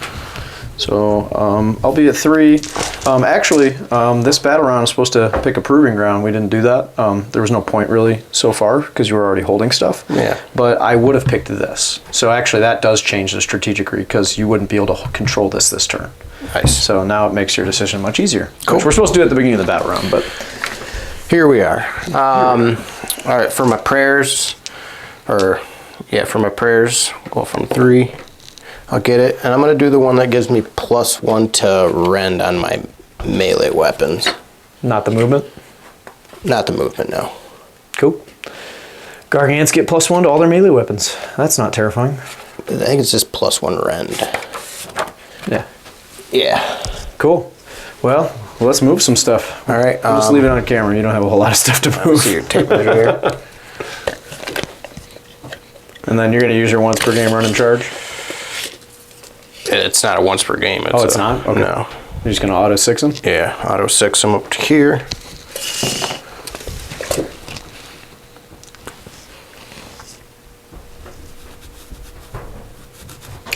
So I'll be at 3. Actually, this battle round is supposed to pick a proving ground. We didn't do that. There was no point really so far because you were already holding stuff. Yeah. But I would have picked this. So actually that does change the strategic because you wouldn't be able to control this turn. Nice. So now it makes your decision much easier. Cool. Which we're supposed to do at the beginning of the battle round, but Here we are. All right, for my prayers, go from 3. I'll get it, and I'm gonna do the one that gives me +1 to rend on my melee weapons. not the movement. Not the movement, no. Cool. Gargants get +1 to all their melee weapons. That's not terrifying. I think it's just +1 rend. Yeah. Yeah. Cool. Well, let's move some stuff. All right. We'll just leave it on camera. You don't have a whole lot of stuff to move. See your tape measure here. And then you're going to use your once per game run and charge? It's not a once per game. It's not? Okay. No. You're just going to auto 6 them? Yeah, auto 6 them up to here.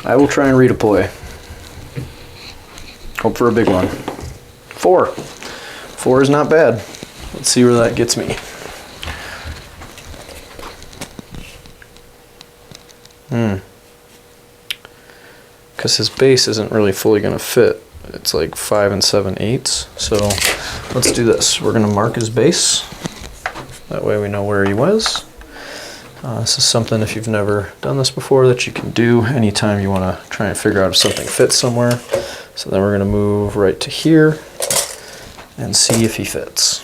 I will try and redeploy. Hope for a big one. 4. 4 is not bad. Let's see where that gets me. Because his base isn't really fully going to fit. It's like 5 and 7/8. So let's do this. We're going to mark his base. That way we know where he was. This is something, if you've never done this before, that you can do anytime you want to try and figure out if something fits somewhere. So then we're going to move right to here and see if he fits.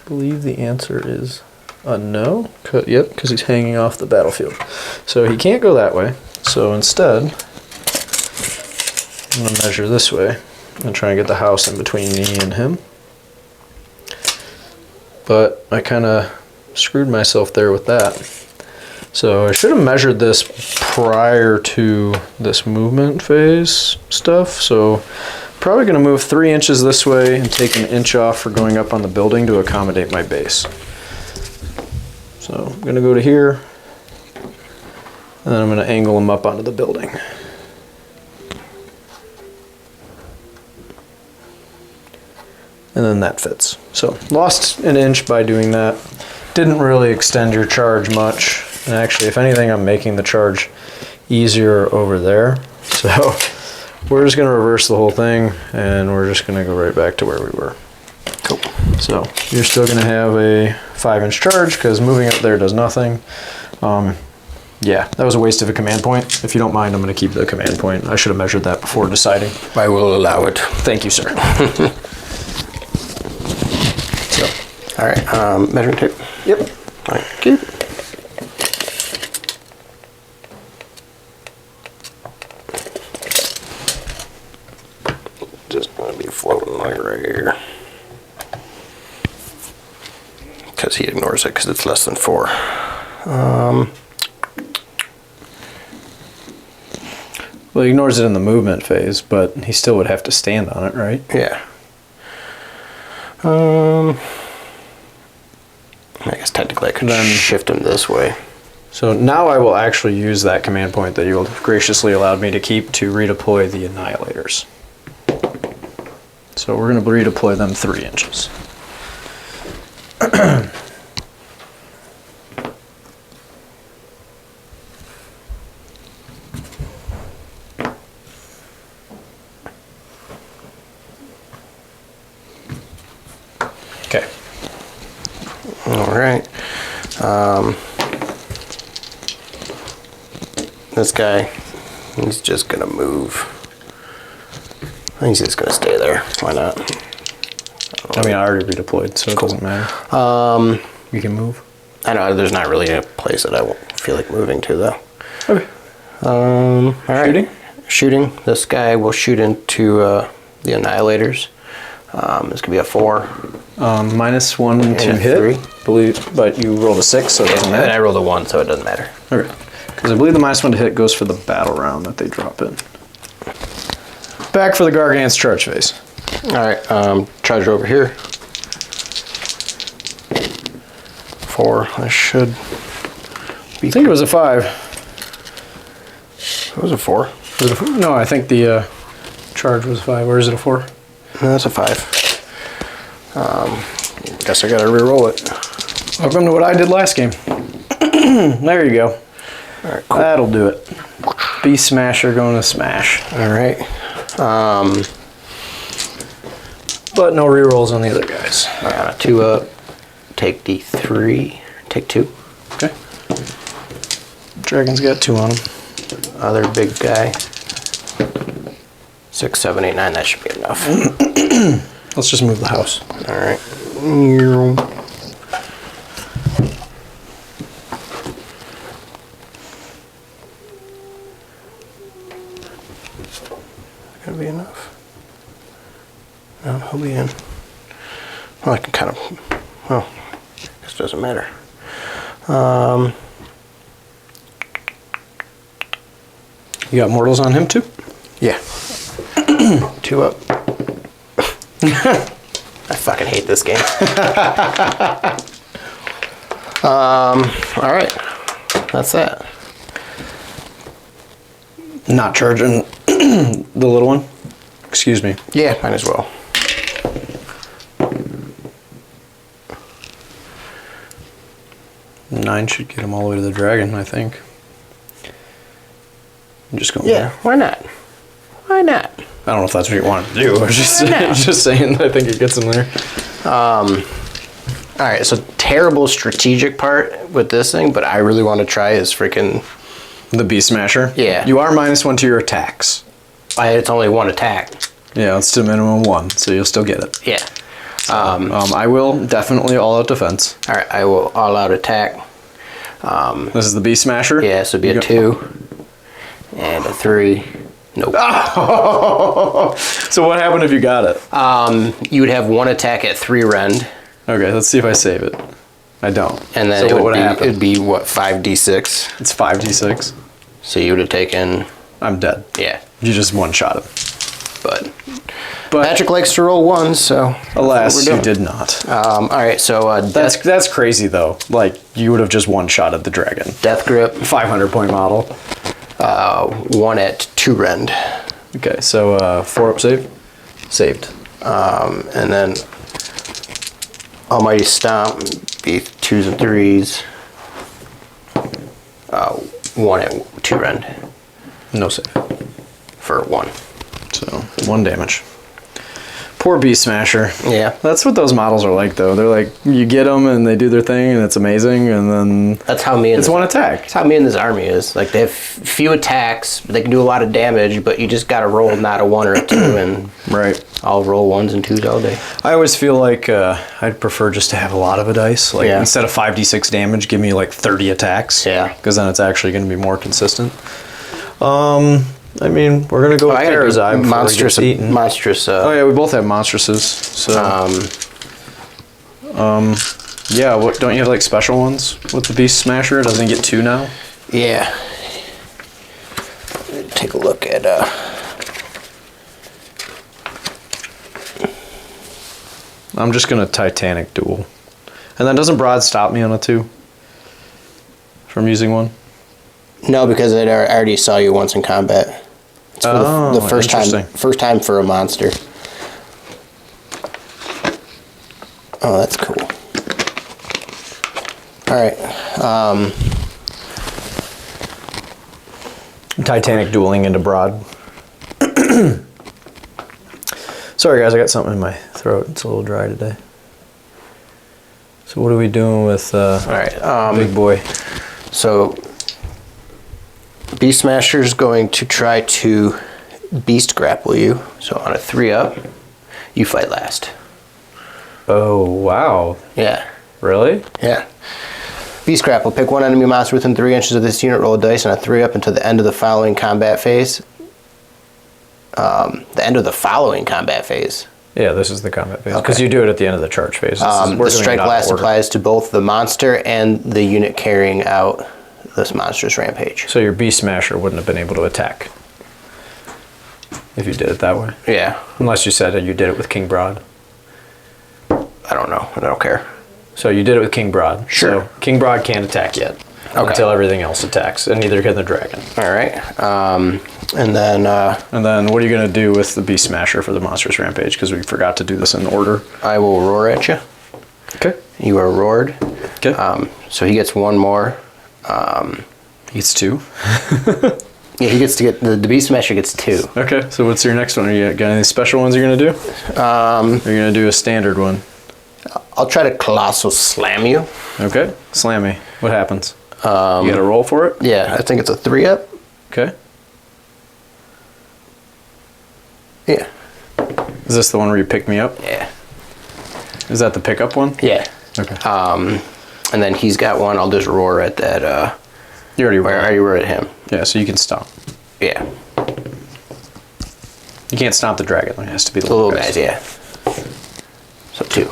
I believe the answer is a no. Yep, because he's hanging off the battlefield. So he can't go that way. So instead, I'm going to measure this way and try and get the house in between me and him. But I kind of screwed myself there with that. So I should have measured this prior to this movement phase stuff. So probably going to move 3 inches this way and take an inch off for going up on the building to accommodate my base. So I'm going to go to here, and then I'm going to angle them up onto the building. And then that fits. So lost an inch by doing that. Didn't really extend your charge much. And actually, if anything, I'm making the charge easier over there. So we're just going to reverse the whole thing, and we're just going to go right back to where we were. Cool. So you're still going to have a 5-inch charge because moving up there does nothing. Yeah, that was a waste of a command point. If you don't mind, I'm going to keep the command point. I should have measured that before deciding. I will allow it. Thank you, sir. All right, measuring tape. Yep. All right, keep. Just gonna be floating like right here. Because he ignores it because it's less than 4. Well, he ignores it in the movement phase, but he still would have to stand on it, right? Yeah. I guess technically I could Then shift him this way. So now I will actually use that command point that you graciously allowed me to keep to redeploy the annihilators. So we're going to redeploy them 3 inches. Okay. All right. This guy, he's just gonna move. I think he's just gonna stay there. Why not? I mean, I already redeployed, so it doesn't matter. You can move. I know there's not really a place that I won't feel like moving to though. Okay. All right. Shooting? Shooting. This guy will shoot into the annihilators. This could be a 4. -1 to a hit, 3. believe, but you rolled a 6, so it doesn't And I matter. rolled a 1, so it doesn't matter. Okay. Because I believe the -1 to hit goes for the battle round that they drop in. Back for the Gargant's charge phase. All right, charger over here. 4. I should be. I think it was a 5. It was a 4. Was it a 4? No, I think the charge was 5. Or is it a 4? No, that's a 5. Guess I gotta re-roll it. Welcome to what I did last game. There you go. All right, cool. That'll do it. Beast Smasher going to smash. All right. But no rerolls on the other guys. 2 up. Take D3. Take 2. Okay. Dragon's got 2 on him. Other big guy. 6, 7, 8, 9. That should be enough. Let's just move the house. All right. Gonna be enough. No, he'll be in. Well, I can kind of. Well, this doesn't matter. You got mortals on him too? Yeah. 2 up. I fucking hate this game. All right. That's that. Not charging the little one? Excuse me. Yeah, might as well. Nine should get him all the way to the dragon, I think. I'm just going Yeah, why not? Why not? I don't know if that's what you wanted to do. I was just saying I think it gets him there. All right, so terrible strategic part with this thing, but I really want to try is freaking. The Beast Smasher? Yeah. You are -1 to your attacks. It's only 1 attack. Yeah, it's to minimum 1, so you'll still get it. Yeah. I will definitely all out defense. All right, I will all out attack. This is the Beast Smasher? Yeah, so it'd be a 2 and a 3. Nope. So what happened if you got it? You would have 1 attack at 3 rend. Okay, let's see if I save it. I don't. And then so it what would happen? it'd be what, 5d6? It's 5d6. So you would have taken, I'm dead. yeah. You just one-shot him. But But Patrick likes to roll 1s, so alas, that's what you we're doing. did not. All right, so That's crazy though. Like you would have just one-shotted the dragon. death grip, 500-point model. 1 at 2 rend. Okay, so 4 up save. Saved. And then Almighty Stomp, be 2s and 3s. 1 at 2 rend No save. for 1. So 1 damage. Poor Beast Smasher. Yeah. That's what those models are like though. They're like, you get them and they do their thing and it's amazing and then That's how me and it's this, one attack. that's how me and this army is. Like they have few attacks, but they can do a lot of damage, but you just gotta roll not a 1 or a 2, and Right. I'll roll 1s and 2s all day. I always feel like I'd prefer just to have a lot of a dice. Like Yeah. instead of 5d6 damage, give me like 30 attacks. Yeah. Because then it's actually going to be more consistent. I mean, we're going to go with I gotta do Parasite before he monstrous, gets eaten. monstrous. Oh yeah, we both have monstruses. So yeah, what don't you have like special ones with the Beast Smasher? Doesn't he get 2 now? Yeah. Take a look at. I'm just going to Titanic Duel. And then doesn't Broad stop me on a 2 from using 1? No, because I already saw you once in combat. It's for the first time. interesting. First time for a monster. Oh, that's cool. All right. Titanic dueling into Broad. Sorry guys, I got something in my throat. It's a little dry today. So what are we doing with All right. Big Boy? So, Beast Smasher's going to try to beast grapple you. So on a 3 up, you fight last. Oh, wow. Yeah. Really? Yeah. Beast grapple. Pick one enemy monster within 3 inches of this unit. Roll a dice on a 3 up until the end of the following combat phase. The end of the following combat phase. Yeah, this is the combat phase. Okay. Because you do it at the end of the charge phase. The strike last applies to both the monster and the unit carrying out this monstrous rampage. So your Beast Smasher wouldn't have been able to attack if you did it that way. Yeah. Unless you said that you did it with King Broad. I don't know. I don't care. So you did it with King Broad. Sure. So King Broad can't attack yet until everything else attacks, and neither can the dragon. All right. And then what are you going to do with the Beast Smasher for the Monstrous Rampage? Because we forgot to do this in order. I will roar at you. Okay. You are roared. Okay. So he gets one more. He gets 2. Yeah, he gets to get the Beast Smasher gets 2. Okay. So what's your next one? Are you got any special ones you're going to do? Or you're going to do a standard one? I'll try to Colossal Slam you. Okay. Slam me. What happens? You got to roll for it? Yeah, I think it's a 3-up. Okay. Yeah. Is this the one where you pick me up? Yeah. Is that the pickup one? Yeah. Okay. And then he's got one. I'll just roar at that. You already I already roared at him. Yeah, so you can stomp. Yeah. You can't stomp the dragon. It has to be The little guys, yeah. So 2.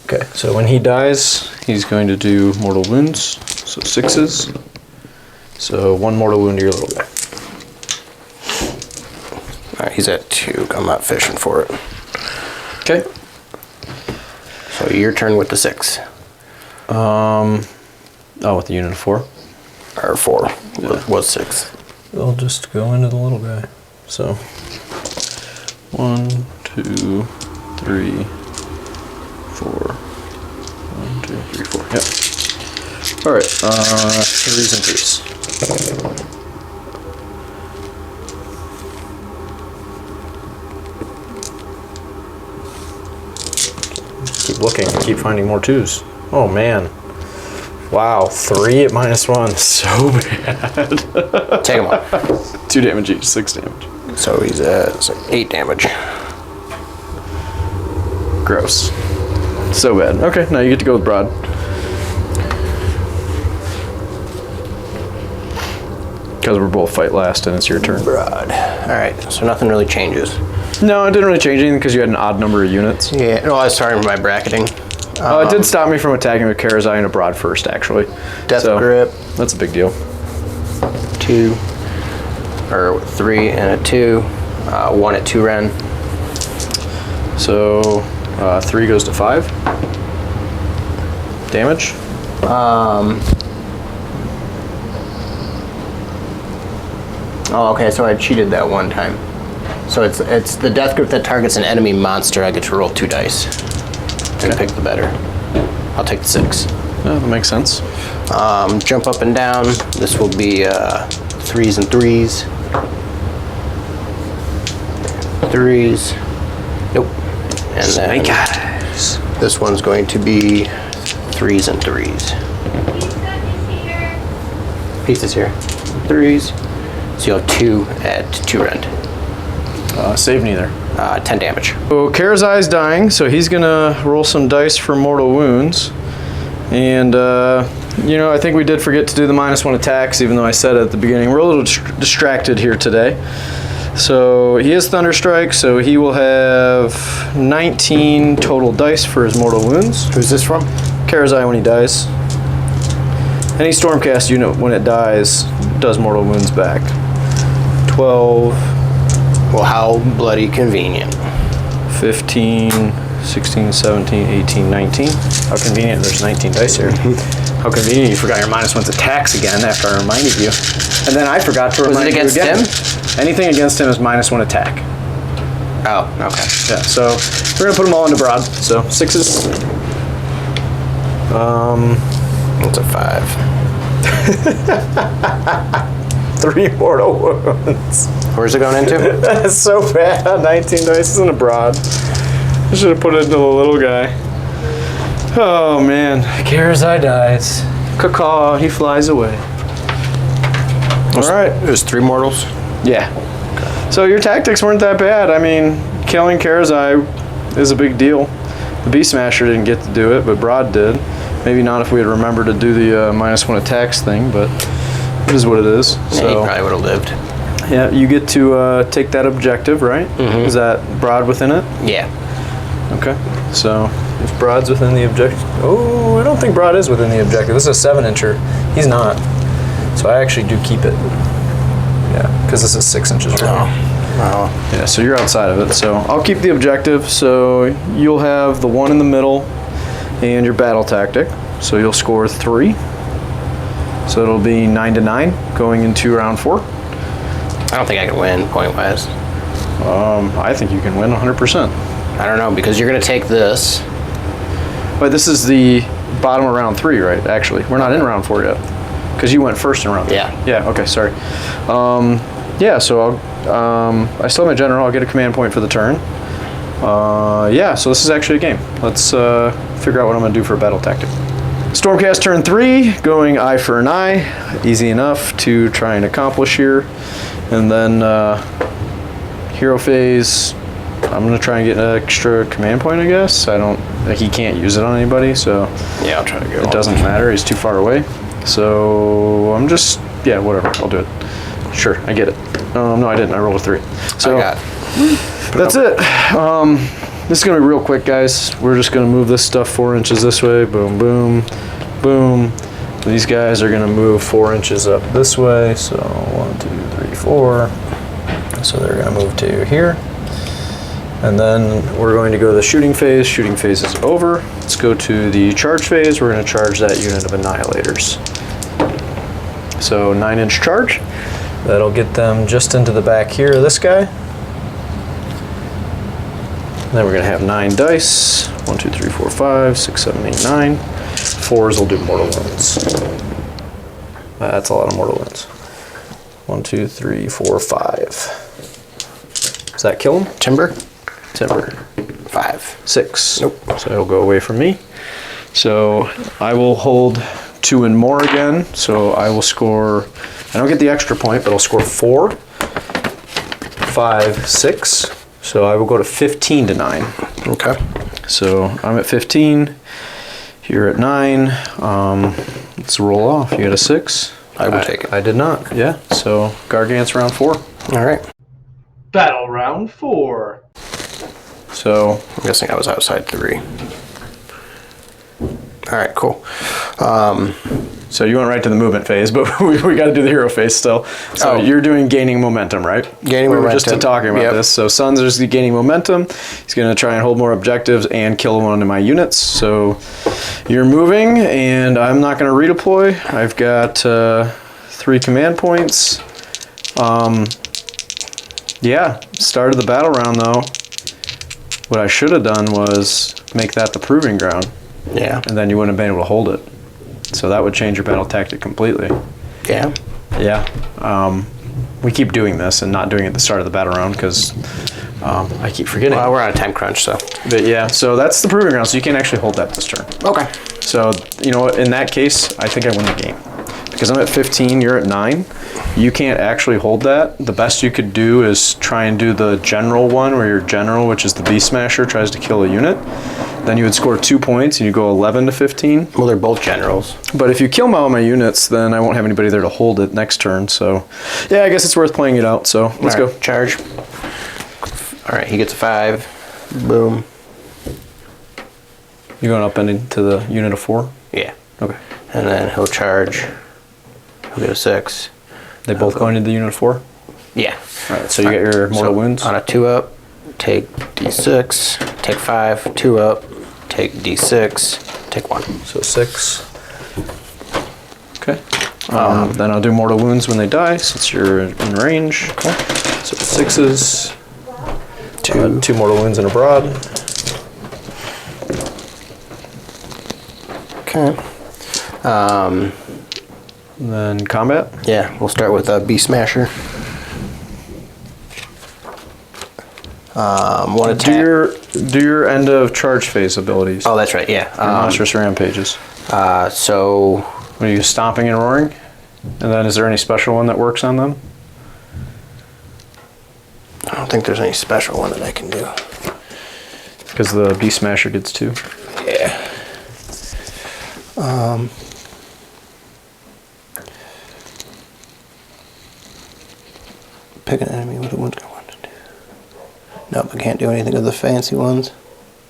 Okay, so when he dies, he's going to do mortal wounds. So 6s. So 1 mortal wound to your little guy. All right, he's at 2. I'm not fishing for it. Okay. So your turn with the 6. Oh, with the unit of 4? Or 4. Was 6. I'll just go into the little guy. So 1, 2, 3, 4. 1, 2, 3, 4. Yep. All right. 3s and 3s. Keep looking. Keep finding more 2s. Oh man. Wow. 3 at -1. So bad. Take him off. 2 damage each. 6 damage. So he's at 8 damage. Gross. So bad. Okay, now you get to go with Broad. Because we're both fight last and it's your turn. Broad. All right, so nothing really changes. No, it didn't really change anything because you had an odd number of units. Yeah, no, I was starting with my bracketing. It did stop me from attacking with Karazai and a Broad first, actually. Death So, Grip. That's a big deal. 2, or 3 and a 2. 1 at 2 Ren. So 3 goes to 5. Damage. Oh, okay, so I cheated that one time. So it's the Death Grip that targets an enemy monster. I get to roll 2 dice and pick the better. I'll take the 6. Yeah, that makes sense. Jump up and down. This will be 3s and 3s. 3s. Nope. And then this one's going to be 3s and 3s. Pieces here. 3s. So you'll have 2 at 2 rend. Save neither. 10 damage. So Karazai's dying, so he's gonna roll some dice for mortal wounds. And you know, I think we did forget to do the -1 attacks, even though I said it at the beginning. We're a little distracted here today. So he has Thunderstrike, so he will have 19 total dice for his mortal wounds. Who's this from? Karazai when he dies. Any Stormcast unit when it dies does mortal wounds back. 12. Well, how bloody convenient. 15, 16, 17, 18, 19. How convenient, there's 19 dice here. How convenient you forgot your -1 attacks again after I reminded you. And then I forgot to remind you again. Was it against him? Anything against him is -1 attack. Oh, okay. Yeah, so we're gonna put them all into Broad. So 6s. That's a 5. 3 mortal wounds. Where's it going into? That's so bad. 19 dice isn't a Broad. I should have put it into the little guy. Oh man. Karazai dies. Caw, he flies away. Alright. It was 3 mortals. Yeah. So your tactics weren't that bad. I mean, killing Karazai is a big deal. The Beast Smasher didn't get to do it, but Broad did. Maybe not if we had remembered to do the -1 attacks thing, but it is what it is. Yeah, So he probably would have lived. yeah, you get to take that objective, right? Is that Broad within it? Yeah. Okay. So if Broad's within the objective, oh, I don't think Broad is within the objective. This is a 7-incher. He's not. So I actually do keep it. Yeah, because this is 6 inches wrong. Oh. Yeah, so you're outside of it. So I'll keep the objective. So you'll have the 1 in the middle and your battle tactic. So you'll score 3. So it'll be 9-9 going into round 4. I don't think I can win point-wise. I think you can win 100%. I don't know, because you're going to take this. But this is the bottom of round 3, right? Actually, we're not in round 4 yet, because you went first in round 3. Yeah. Yeah. Okay. Sorry. Yeah. So I still have my general. I'll get a command point for the turn. Yeah. So this is actually a game. Let's figure out what I'm going to do for a battle tactic. Stormcast turn 3, going eye for an eye. Easy enough to try and accomplish here, and then hero phase. I'm gonna try and get an extra command point, I guess. I don't. He can't use it on anybody, so Yeah, I'll try to go. it doesn't matter. He's too far away. So I'm just, yeah, whatever. I'll do it. Sure, I get it. No, I didn't. I rolled a 3. So I got that's it. This is gonna be real quick, guys. We're just gonna move this stuff 4 inches this way. Boom, boom, boom. These guys are gonna move 4 inches up this way. So 1, 2, 3, 4. So they're gonna move to here. And then we're going to go to the shooting phase. Shooting phase is over. Let's go to the charge phase. We're going to charge that unit of annihilators. So 9-inch charge. That'll get them just into the back here of this guy. Then we're going to have 9 dice. 1, 2, 3, 4, 5, 6, 7, 8, 9. 4s will do mortal wounds. That's a lot of mortal wounds. 1, 2, 3, 4, 5. Does that kill him? Timber. Timber. 5. 6. Nope. So he'll go away from me. So I will hold 2 and more again. So I will score, I don't get the extra point, but I'll score 4, 5, 6. So I will go to 15-9. Okay. So I'm at 15. You're at 9. Let's roll off. You got a 6. I will take it. I did not. Yeah. So Gargant's round 4. All right. Battle round 4. So I'm guessing I was outside 3. All right, cool. So you went right to the movement phase, but we got to do the hero phase still. So you're doing gaining momentum, right? Gaining we were momentum. just talking about this. So Sun's just gaining momentum. He's going to try and hold more objectives and kill one of my units. So you're moving, and I'm not going to redeploy. I've got 3 command points. Yeah, start of the battle round though. What I should have done was make that the proving ground. Yeah. And then you wouldn't have been able to hold it. So that would change your battle tactic completely. Yeah. Yeah. We keep doing this and not doing it at the start of the battle round because I keep forgetting. Well, we're on a time crunch, so. But yeah, so that's the proving ground. So you can actually hold that this turn. Okay. So, you know what, in that case, I think I win the game. Because I'm at 15, you're at 9. You can't actually hold that. The best you could do is try and do the general one where your general, which is the Beast Smasher, tries to kill a unit. Then you would score 2 points and you go 11 to 15. Well, they're both generals. But if you kill all my units, then I won't have anybody there to hold it next turn. So, yeah, I guess it's worth playing it out. So, let's All right, go. Charge. All right, he gets a 5. Boom. You going up into the unit of 4? Yeah. Okay. And then he'll charge. He'll get a 6. They both go into the unit of 4? Yeah. All right, so you get your mortal wounds. On a 2-up, take D6, take 5, 2-up, take D6, take 1. So 6. Okay. Then I'll do mortal wounds when they die, since you're in range. Okay. So 6s. 2 mortal wounds and a broad. Okay. And then combat. Yeah, we'll start with a Beast Smasher. 1 attack. Do your end of charge phase abilities. Oh, that's right, yeah. Your monstrous rampages. So, What are you, stomping and roaring? And then is there any special one that works on them? I don't think there's any special one that I can do. Because the Beast Smasher gets 2. Yeah. Pick an enemy with a wound. Nope, I can't do anything of the fancy ones.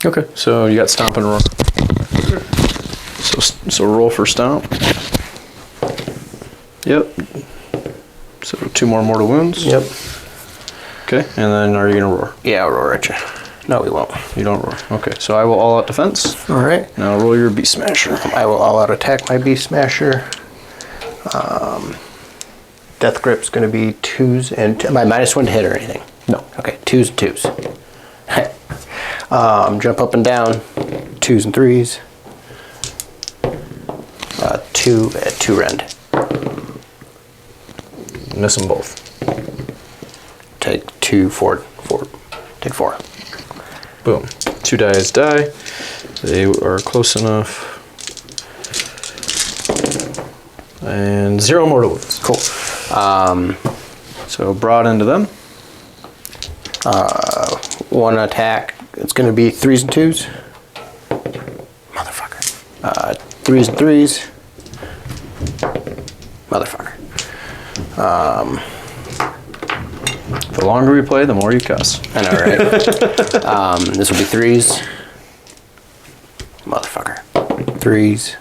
Okay, so you got stomp and roar. So roll for stomp. Yep. So 2 more mortal wounds. Yep. Okay, and then are you gonna roar? Yeah, I'll roar at you. No, we won't. You don't roar. Okay, so I will all out defense. All right. Now roll your Beast Smasher. I will all out attack my Beast Smasher. Death Grip's going to be 2s and am I -1 to hit or anything? No. Okay, 2s and 2s. Jump up and down, 2s and 3s. 2 at 2 rend. Miss them both. Take 2, 4, 4. Take 4. Boom. 2 dice die. They are close enough. And 0 mortal wounds. Cool. So broad into them. 1 attack. It's going to be 3s and 2s. Motherfucker. 3s and 3s. Motherfucker. The longer we play, the more you cuss. I know, right? This will be 3s. Motherfucker. 3s.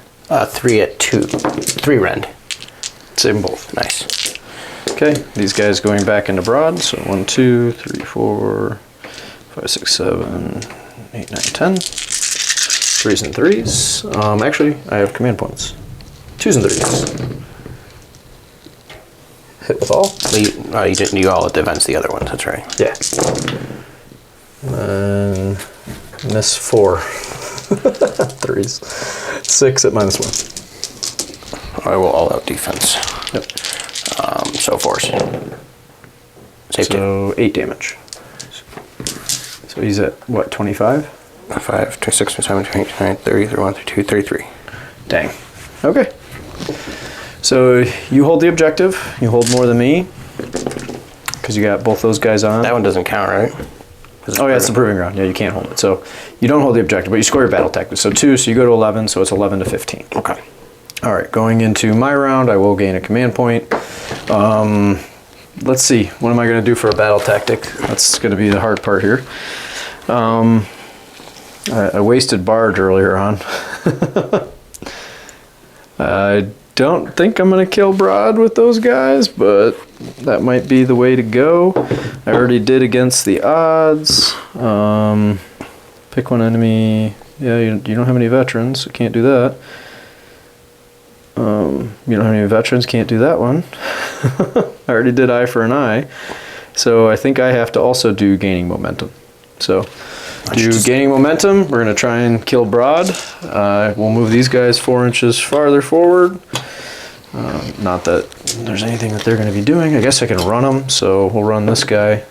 3 at 2. 3 rend. Save them both. Nice. Okay, these guys going back into broad. So 1, 2, 3, 4, 5, 6, 7, 8, 9, 10. 3s and 3s. Actually, I have command points. 2s and 3s. Hit with all. Well, you didn't. You all defense the other ones. That's right. Yeah. And miss 4. 3s. 6 at -1. I will all out defense. Yep. So force. Save 2. So 8 damage. So he's at what, 25? 5, 26, 27, 28, 29, 30, 31, 32, 33. Dang. Okay. So you hold the objective. You hold more than me. Because you got both those guys on. That one doesn't count, right? Oh yeah, it's the proving ground. Yeah, you can't hold it. So you don't hold the objective, but you score your battle tactics. So 2, so you go to 11, so it's 11 to 15. Okay. All right, going into my round, I will gain a command point. Let's see, what am I going to do for a battle tactic? That's going to be the hard part here. I wasted Barge earlier on. I don't think I'm going to kill Broad with those guys, but that might be the way to go. I already did against the odds. Pick one enemy. Yeah, you don't have any veterans, so can't do that. You don't have any veterans, can't do that one. I already did eye for an eye. So I think I have to also do gaining momentum. So gaining momentum, we're going to try and kill Broad. We'll move these guys 4 inches farther forward. Not that there's anything that they're going to be doing. I guess I can run them. So we'll run this guy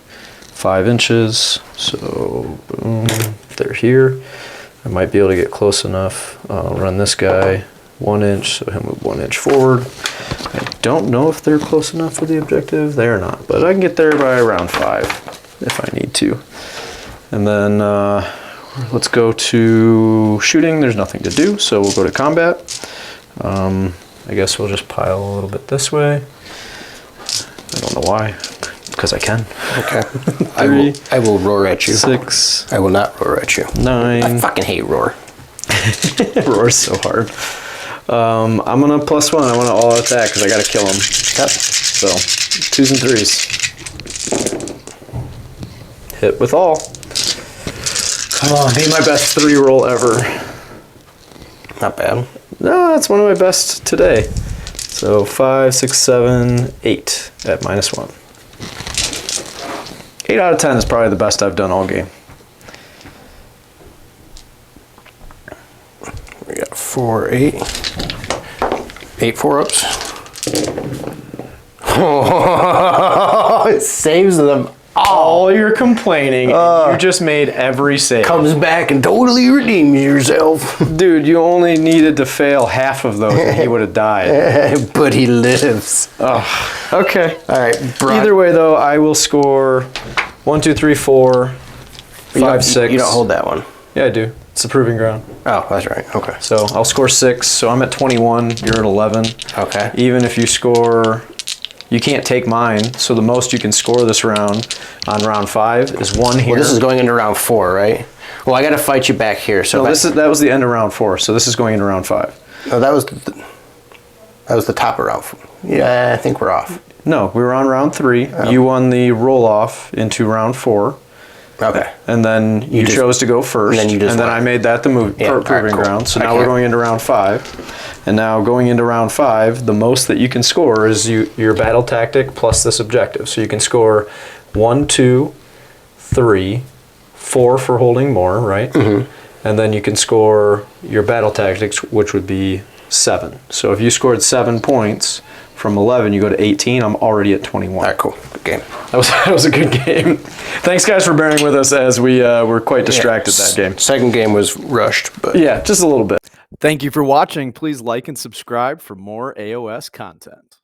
5 inches. So boom, they're here. I might be able to get close enough. I'll run this guy 1 inch, so he'll move 1 inch forward. I don't know if they're close enough for the objective. They're not, but I can get there by round 5 if I need to. And then let's go to shooting. There's nothing to do, so we'll go to combat. I guess we'll just pile a little bit this way. I don't know why, because I can. Okay. 3, I will roar at you. 6. I will not roar at you. 9. I fucking hate roar. Roar's so hard. I'm gonna +1. I want to all attack because I gotta kill him. Yep. So 2s and 3s. Hit with all. Come on, be my best 3 roll ever. Not bad. No, that's one of my best today. So 5, 6, 7, 8 at -1. 8 out of 10 is probably the best I've done all game. We got 4, 8. 8 4-ups. It saves them. All you're complaining, and you just made every save. Comes back and totally redeems yourself. Dude, you only needed to fail half of those and he would have died. But he lives. Oh, okay. All right. Either way, though, I will score 1, 2, 3, 4, 5, 6. You don't hold that one. Yeah, I do. It's a proving ground. Oh, that's right. Okay. So I'll score 6. So I'm at 21. You're at 11. Okay. Even if you score, you can't take mine. So the most you can score this round on round 5 is 1 here. Well, this is going into round 4, right? Well, I got to fight you back here. So No, that was the end of round 4. So this is going into round 5. No, that was. That was the top of round 4. Yeah, I think we're off. No, we were on round 3. You won the roll off into round 4. Okay. And then you chose to go first. And then I made that the proving ground. So now we're going into round 5. And now going into round 5, the most that you can score is your battle tactic plus this objective. So you can score 1, 2, 3, 4 for holding more, right? Mm-hmm. And then you can score your battle tactics, which would be 7. So if you scored 7 points from 11, you go to 18. I'm already at 21. All right, cool. Good game. That was a good game. Thanks, guys, for bearing with us as we were quite distracted that game. Second game was rushed, but Yeah, just a little bit. Thank you for watching. Please like and subscribe for more AOS content.